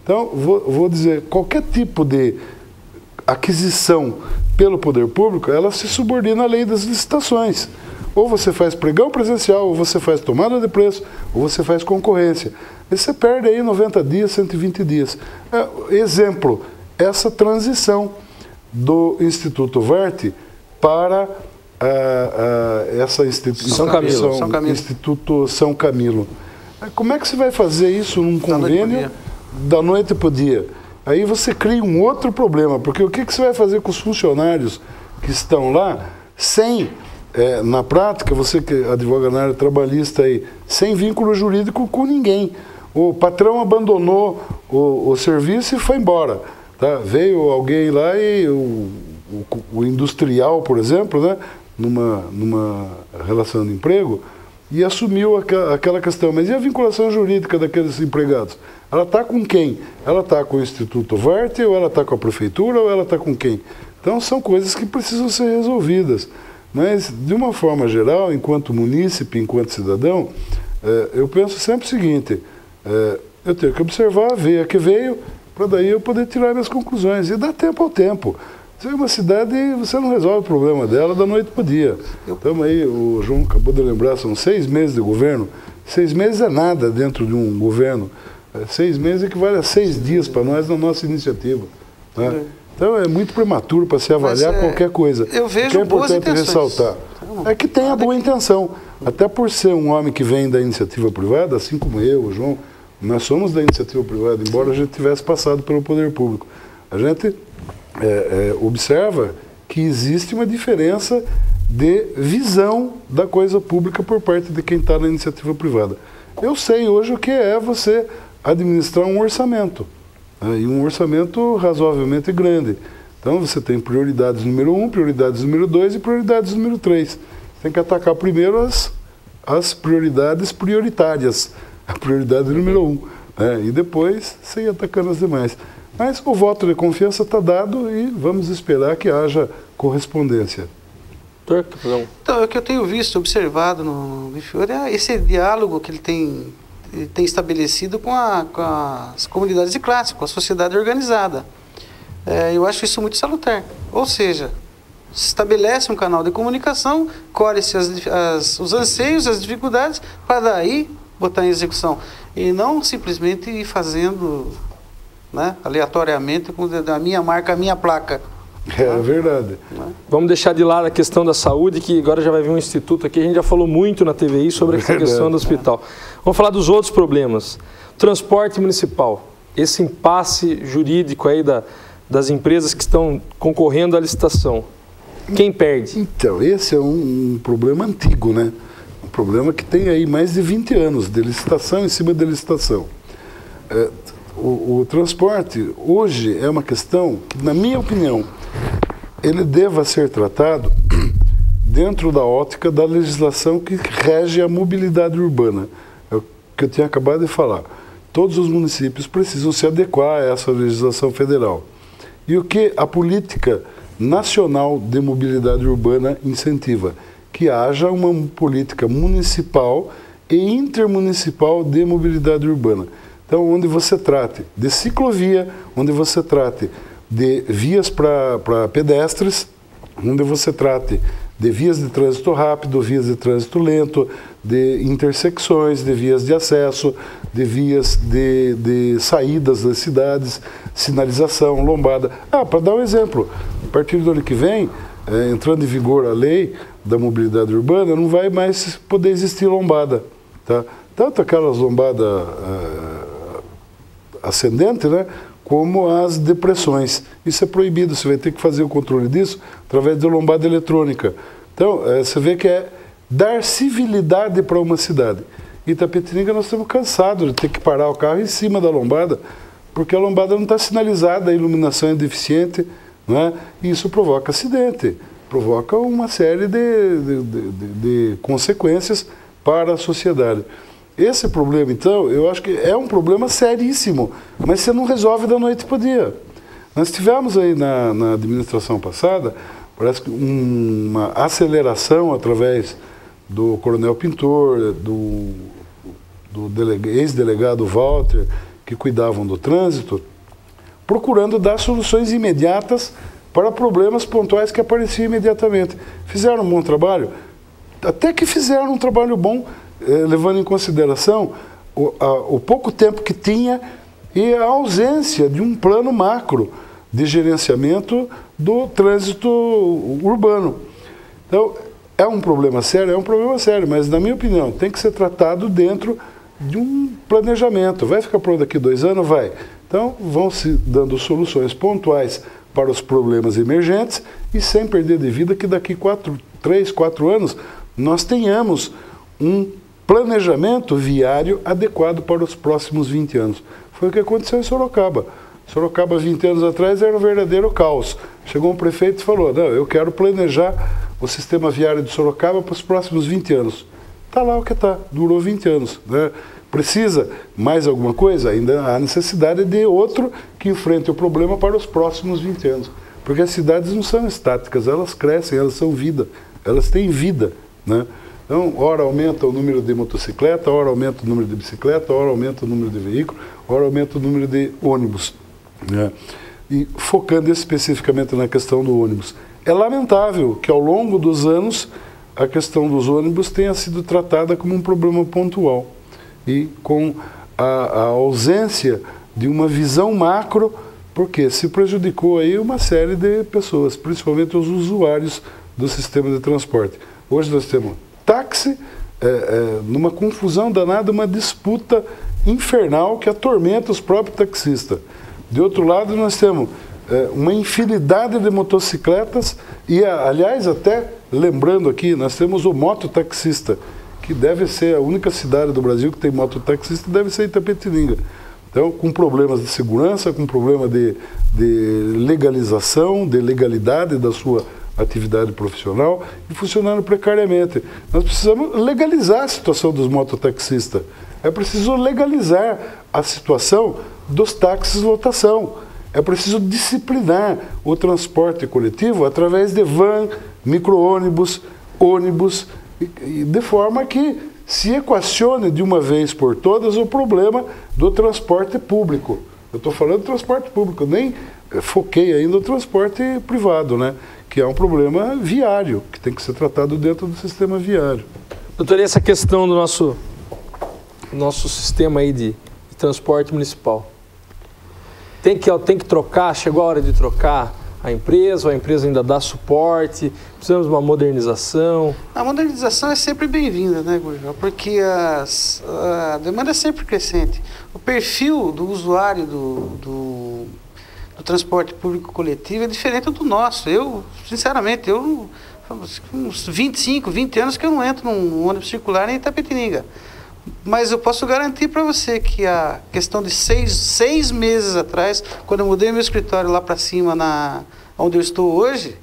Então, vou dizer, qualquer tipo de aquisição pelo poder público, ela se subordina à lei das licitações. Ou você faz pregão presencial, ou você faz tomada de preço, ou você faz concorrência. E você perde aí 90 dias, 120 dias. Exemplo, essa transição. do Instituto Varte para essa instituição Instituto São Camilo. Como é que você vai fazer isso num convênio da noite para o dia? Aí você cria um outro problema, porque o que você vai fazer com os funcionários que estão lá sem, na prática, você que advoga na área trabalhista aí, sem vínculo jurídico com ninguém. O patrão abandonou o serviço e foi embora. Tá? Veio alguém lá e o industrial, por exemplo, né, numa relação de emprego, e assumiu aquela questão. Mas e a vinculação jurídica daqueles empregados? Ela está com quem? Ela está com o Instituto Varte, ou ela está com a prefeitura, ou ela está com quem? Então são coisas que precisam ser resolvidas. Mas, de uma forma geral, enquanto munícipe, enquanto cidadão, eu penso sempre o seguinte, eu tenho que observar, ver a que veio, para daí eu poder tirar minhas conclusões. E dá tempo ao tempo. Você é uma cidade e você não resolve o problema dela da noite para o dia. Então aí, o João acabou de lembrar, são 6 meses de governo. 6 meses é nada dentro de um governo. 6 meses equivale a 6 dias para nós na nossa iniciativa. Tá? Então é muito prematuro para se avaliar qualquer coisa. Eu vejo o que é importante ressaltar é que tem a boa intenção. Até por ser um homem que vem da iniciativa privada, assim como eu, o João, nós somos da iniciativa privada, embora a gente tivesse passado pelo poder público. A gente observa que existe uma diferença de visão da coisa pública por parte de quem está na iniciativa privada. Eu sei hoje o que é você administrar um orçamento, né, e um orçamento razoavelmente grande. Então você tem prioridades número 1, prioridades número 2 e prioridades número 3. Você tem que atacar primeiro as prioridades prioritárias, a prioridade número 1, né, e depois você ir atacando as demais. Mas o voto de confiança está dado e vamos esperar que haja correspondência. Então, o que eu tenho visto, observado no Bifiore é esse diálogo que ele tem estabelecido com as comunidades de classe, com a sociedade organizada. Eu acho isso muito salutar. Ou seja, se estabelece um canal de comunicação, colhe-se os anseios, as dificuldades, para daí botar em execução. E não simplesmente ir fazendo, né, aleatoriamente, com a minha marca, a minha placa. É verdade. Vamos deixar de lado a questão da saúde, que agora já vai vir um instituto aqui. A gente já falou muito na TVI sobre essa questão do hospital. Vamos falar dos outros problemas. Transporte municipal. Esse impasse jurídico aí das empresas que estão concorrendo à licitação. Quem perde? Então, esse é um problema antigo, né? Um problema que tem aí mais de 20 anos de licitação em cima de licitação. O transporte hoje é uma questão que, na minha opinião, ele deva ser tratado dentro da ótica da legislação que rege a mobilidade urbana. É o que eu tinha acabado de falar. Todos os municípios precisam se adequar a essa legislação federal. E o que a política nacional de mobilidade urbana incentiva? Que haja uma política municipal e intermunicipal de mobilidade urbana. Então, onde você trate de ciclovia, onde você trate de vias para pedestres, onde você trate de vias de trânsito rápido, vias de trânsito lento, de intersecções, de vias de acesso, de vias de saídas das cidades, sinalização, lombada. Para dar um exemplo, a partir do ano que vem, entrando em vigor a lei da mobilidade urbana, não vai mais poder existir lombada. Tá? Tanto aquelas lombadas ascendente, né, como as depressões. Isso é proibido, você vai ter que fazer o controle disso através de lombada eletrônica. Então, você vê que é dar civilidade para uma cidade. Em Itapetininga nós estamos cansados de ter que parar o carro em cima da lombada, porque a lombada não está sinalizada, a iluminação é deficiente, né, e isso provoca acidente, provoca uma série de consequências para a sociedade. Esse problema, então, eu acho que é um problema seríssimo, mas você não resolve da noite para o dia. Nós tivemos aí na administração passada, parece que uma aceleração através do Coronel Pintor, do ex-delegado Walter, que cuidavam do trânsito, procurando dar soluções imediatas para problemas pontuais que apareciam imediatamente. Fizeram um bom trabalho? Até que fizeram um trabalho bom, levando em consideração o pouco tempo que tinha e a ausência de um plano macro de gerenciamento do trânsito urbano. Então, é um problema sério? É um problema sério, mas, na minha opinião, tem que ser tratado dentro de um planejamento. Vai ficar pronto daqui 2 anos? Vai. Então, vão se dando soluções pontuais para os problemas emergentes e sem perder de vida que daqui 3, 4 anos nós tenhamos um planejamento viário adequado para os próximos 20 anos. Foi o que aconteceu em Sorocaba. Sorocaba, 20 anos atrás, era um verdadeiro caos. Chegou um prefeito e falou, não, eu quero planejar o sistema viário de Sorocaba para os próximos 20 anos. Está lá o que está, durou 20 anos. Né? Precisa mais alguma coisa? Ainda há necessidade de outro que enfrente o problema para os próximos 20 anos. Porque as cidades não são estáticas, elas crescem, elas são vida, elas têm vida. Né? Então, ora aumenta o número de motocicleta, ora aumenta o número de bicicleta, ora aumenta o número de veículos, ora aumenta o número de ônibus. Né? E focando especificamente na questão do ônibus. É lamentável que ao longo dos anos a questão dos ônibus tenha sido tratada como um problema pontual e com a ausência de uma visão macro, porque se prejudicou aí uma série de pessoas, principalmente os usuários do sistema de transporte. Hoje nós temos táxi, numa confusão danada, uma disputa infernal que atormenta os próprios taxistas. De outro lado, nós temos uma infinidade de motocicletas e, aliás, até lembrando aqui, nós temos o mototaxista, que deve ser a única cidade do Brasil que tem mototaxista, deve ser Itapetininga. Então, com problemas de segurança, com problema de legalização, de legalidade da sua atividade profissional e funcionando precariamente. Nós precisamos legalizar a situação dos mototaxistas. É preciso legalizar a situação dos táxis lotação. É preciso disciplinar o transporte coletivo através de van, micro-ônibus, ônibus, de forma que se equacione de uma vez por todas o problema do transporte público. Eu estou falando do transporte público, nem foquei ainda no transporte privado, né? Que é um problema viário, que tem que ser tratado dentro do sistema viário. Doutor, e essa questão do nosso sistema aí de transporte municipal? Tem que trocar, chegou a hora de trocar a empresa, ou a empresa ainda dá suporte, precisamos de uma modernização? A modernização é sempre bem-vinda, né, Gurgel? Porque a demanda é sempre crescente. O perfil do usuário do transporte público coletivo é diferente do nosso. Eu, sinceramente, uns 25, 20 anos que eu não entro num ônibus circular em Itapetininga. Mas eu posso garantir para você que a questão de seis meses atrás, quando eu mudei meu escritório lá para cima, onde eu estou hoje,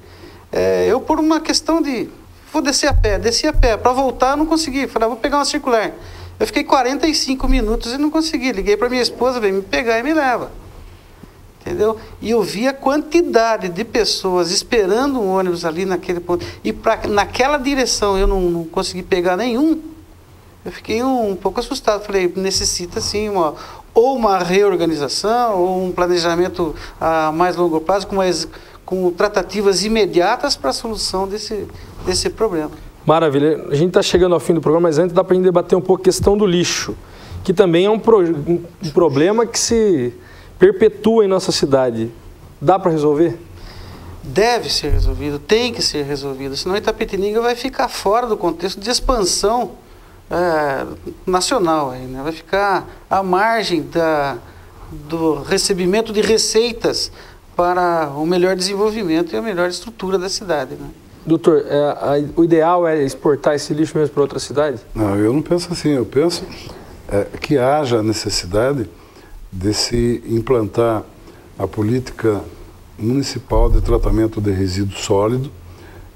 eu por uma questão de... Vou desci a pé. Para voltar eu não consegui. Falei, vou pegar uma circular. Eu fiquei 45 minutos e não consegui. Liguei para minha esposa, veio me pegar e me leva. Entendeu? E eu vi a quantidade de pessoas esperando um ônibus ali naquele ponto. E naquela direção eu não consegui pegar nenhum. Eu fiquei um pouco assustado. Falei, necessita sim ou uma reorganização, ou um planejamento a mais longo prazo, com tratativas imediatas para a solução desse problema. Maravilha. A gente está chegando ao fim do programa, mas antes dá para a gente debater um pouco a questão do lixo, que também é um problema que se perpetua em nossa cidade. Dá para resolver? Deve ser resolvido, tem que ser resolvido, senão Itapetininga vai ficar fora do contexto de expansão nacional, aí, né? Vai ficar à margem do recebimento de receitas para o melhor desenvolvimento e a melhor estrutura da cidade, né? Doutor, o ideal é exportar esse lixo mesmo para outra cidade? Não, eu não penso assim. Eu penso que haja necessidade de se implantar a política municipal de tratamento de resíduo sólido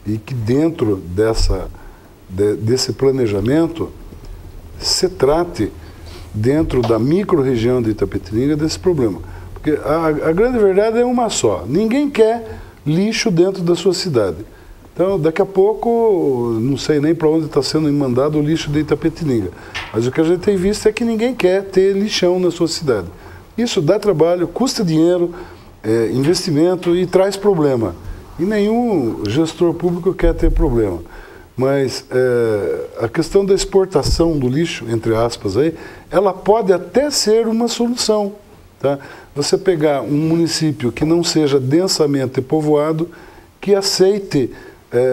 e que dentro desse planejamento se trate dentro da micro-região de Itapetininga desse problema. Porque a grande verdade é uma só. Ninguém quer lixo dentro da sua cidade. Então, daqui a pouco, não sei nem para onde está sendo mandado o lixo de Itapetininga. Mas o que a gente tem visto é que ninguém quer ter lixão na sua cidade. Isso dá trabalho, custa dinheiro, investimento e traz problema. E nenhum gestor público quer ter problema. Mas a questão da exportação do lixo, entre aspas, ela pode até ser uma solução. Tá? Você pegar um município que não seja densamente povoado, que aceite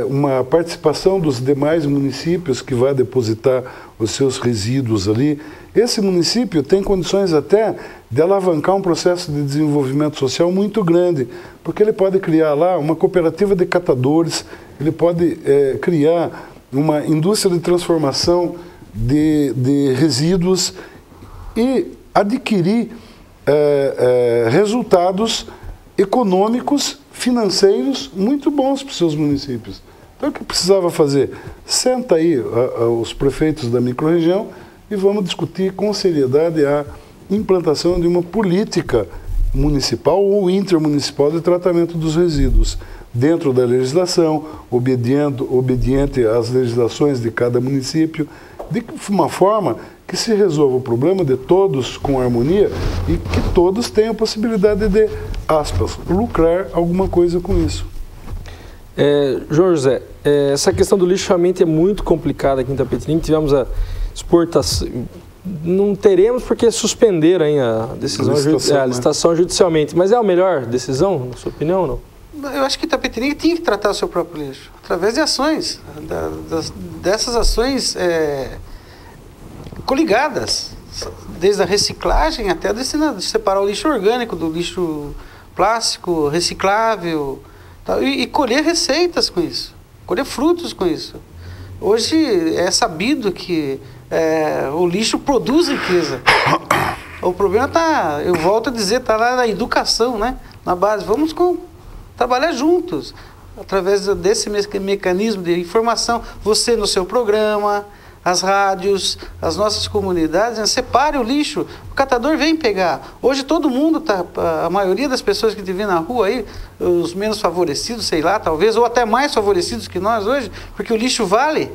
uma participação dos demais municípios que vai depositar os seus resíduos ali. Esse município tem condições até de alavancar um processo de desenvolvimento social muito grande, porque ele pode criar lá uma cooperativa de catadores, ele pode criar uma indústria de transformação de resíduos e adquirir resultados econômicos, financeiros muito bons para os seus municípios. Então o que precisava fazer? Senta aí os prefeitos da microrregião e vamos discutir com seriedade a implantação de uma política municipal ou intermunicipal de tratamento dos resíduos, dentro da legislação, obediente às legislações de cada município, de uma forma que se resolva o problema de todos com harmonia e que todos tenham a possibilidade de, aspas, lucrar alguma coisa com isso. João José, essa questão do lixo realmente é muito complicada aqui em Itapetininga. Tivemos a exportação, não teremos porque suspenderam aí a decisão, a licitação judicialmente, mas é a melhor decisão, na sua opinião, ou não? Eu acho que Itapetininga tinha que tratar o seu próprio lixo, através de ações, dessas ações coligadas, desde a reciclagem até de separar o lixo orgânico do lixo plástico, reciclável, e colher receitas com isso, colher frutos com isso. Hoje é sabido que o lixo produz riqueza. O problema está, eu volto a dizer, está lá na educação, né? Na base. Vamos trabalhar juntos, através desse mecanismo de informação. Você no seu programa, as rádios, as nossas comunidades, separe o lixo, o catador vem pegar. Hoje todo mundo a maioria das pessoas que te vê na rua aí, os menos favorecidos, sei lá, talvez, ou até mais favorecidos que nós hoje, porque o lixo vale,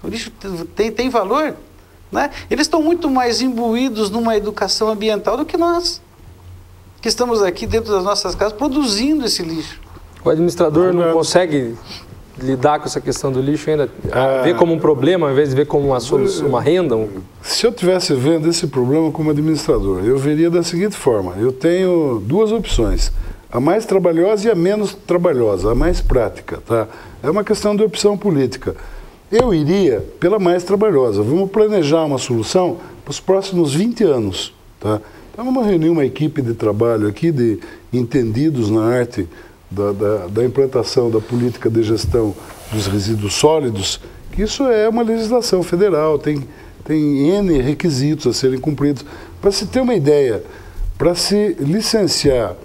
o lixo tem valor, né? Eles estão muito mais imbuídos numa educação ambiental do que nós, que estamos aqui dentro das nossas casas produzindo esse lixo. O administrador não consegue lidar com essa questão do lixo ainda? Ver como um problema, ao invés de ver como uma solução, uma renda? Se eu estivesse vendo esse problema como administrador, eu veria da seguinte forma: eu tenho duas opções, a mais trabalhosa e a menos trabalhosa, a mais prática, tá? É uma questão de opção política. Eu iria pela mais trabalhosa. Vamos planejar uma solução para os próximos 20 anos, tá? Então vamos reunir uma equipe de trabalho aqui, de entendidos na arte da implantação da política de gestão dos resíduos sólidos, que isso é uma legislação federal, tem N requisitos a serem cumpridos. Para se ter uma ideia, para se licenciar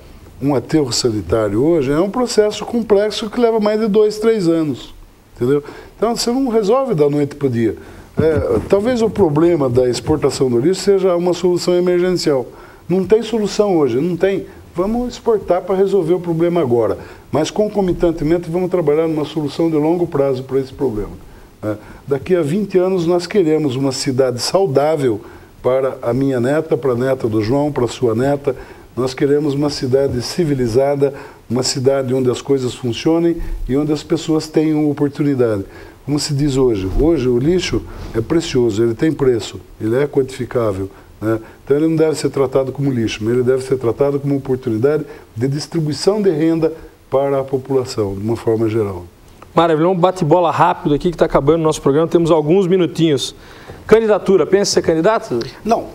um aterro sanitário hoje, é um processo complexo que leva mais de 2, 3 anos, entendeu? Então você não resolve da noite para o dia. Talvez o problema da exportação do lixo seja uma solução emergencial. Não tem solução hoje, não tem. Vamos exportar para resolver o problema agora, mas concomitantemente vamos trabalhar numa solução de longo prazo para esse problema. Daqui a 20 anos nós queremos uma cidade saudável para a minha neta, para a neta do João, para a sua neta. Nós queremos uma cidade civilizada, uma cidade onde as coisas funcionem e onde as pessoas tenham oportunidade. Como se diz hoje o lixo é precioso, ele tem preço, ele é quantificável. Então ele não deve ser tratado como lixo, mas ele deve ser tratado como oportunidade de distribuição de renda para a população, de uma forma geral. Maravilha, um bate-bola rápido aqui que está acabando o nosso programa, temos alguns minutinhos. Candidatura, pensa em ser candidato? Não.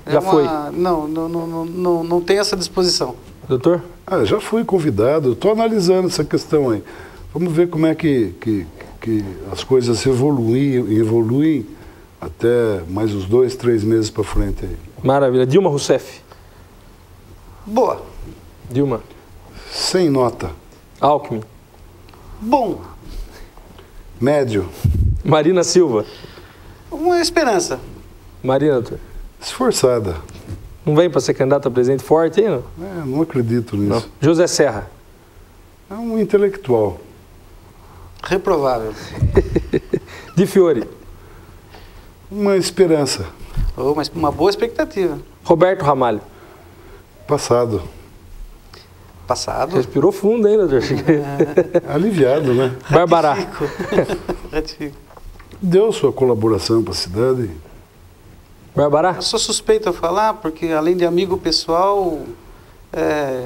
Já foi? Não tem essa disposição. Doutor? Já fui convidado, estou analisando essa questão aí. Vamos ver como é que as coisas evoluem até mais uns 2, 3 meses para frente aí. Maravilha. Dilma Rousseff? Boa. Dilma? Sem nota. Alckmin? Bom. Médio. Marina Silva? Uma esperança. Marina, doutor? Esforçada. Não vem para ser candidato a presidente forte aí, não? Não acredito nisso. Não. José Serra? É um intelectual. Reprovável. Di Fiore? Uma esperança. Mas uma boa expectativa. Roberto Ramalho? Passado. Passado? Respirou fundo ainda, doutor. Aliviado, né? Barbará? Ratifico. Deu sua colaboração para a cidade. Bárbara? Eu sou suspeito a falar, porque além de amigo pessoal, é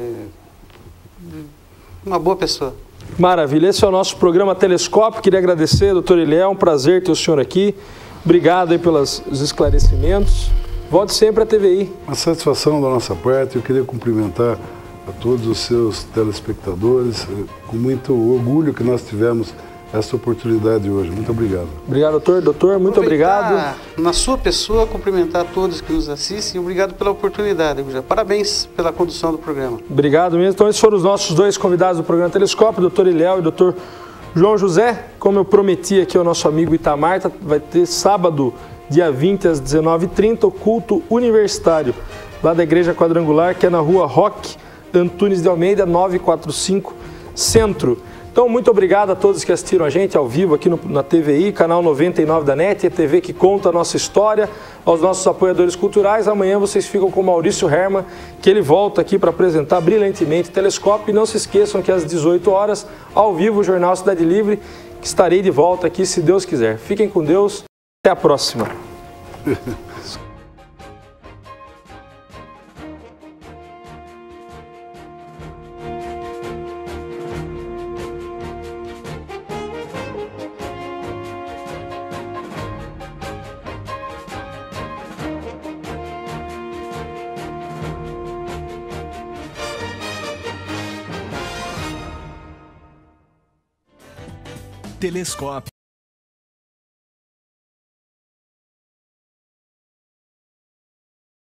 uma boa pessoa. Maravilha, esse é o nosso programa Telescópio. Queria agradecer, doutor Ilhéu, um prazer ter o senhor aqui. Obrigado aí pelos esclarecimentos. Volte sempre à TVI. Uma satisfação da nossa parte. Eu queria cumprimentar a todos os seus telespectadores, com muito orgulho que nós tivemos essa oportunidade hoje. Muito obrigado. Obrigado, doutor. Doutor, muito obrigado. Na sua pessoa, cumprimentar todos que nos assistem. Obrigado pela oportunidade, Gurgel. Parabéns pela condução do programa. Obrigado mesmo. Então, esses foram os nossos dois convidados do programa Telescópio, o doutor Ilhéu e o doutor João José. Como eu prometi aqui ao nosso amigo Itamar, vai ter sábado, dia 20, às 19h30, o culto universitário, lá da Igreja Quadrangular, que é na rua Roque Antunes de Almeida, 945, Centro. Então, muito obrigado a todos que assistiram a gente ao vivo aqui na TVI, canal 99 da NET, a TV que conta a nossa história, aos nossos apoiadores culturais. Amanhã vocês ficam com o Maurício Herman, que ele volta aqui para apresentar brilhantemente o Telescópio. E não se esqueçam que às 18 horas, ao vivo, o Jornal Cidade Livre, que estarei de volta aqui, se Deus quiser. Fiquem com Deus. Até a próxima. Telescópio.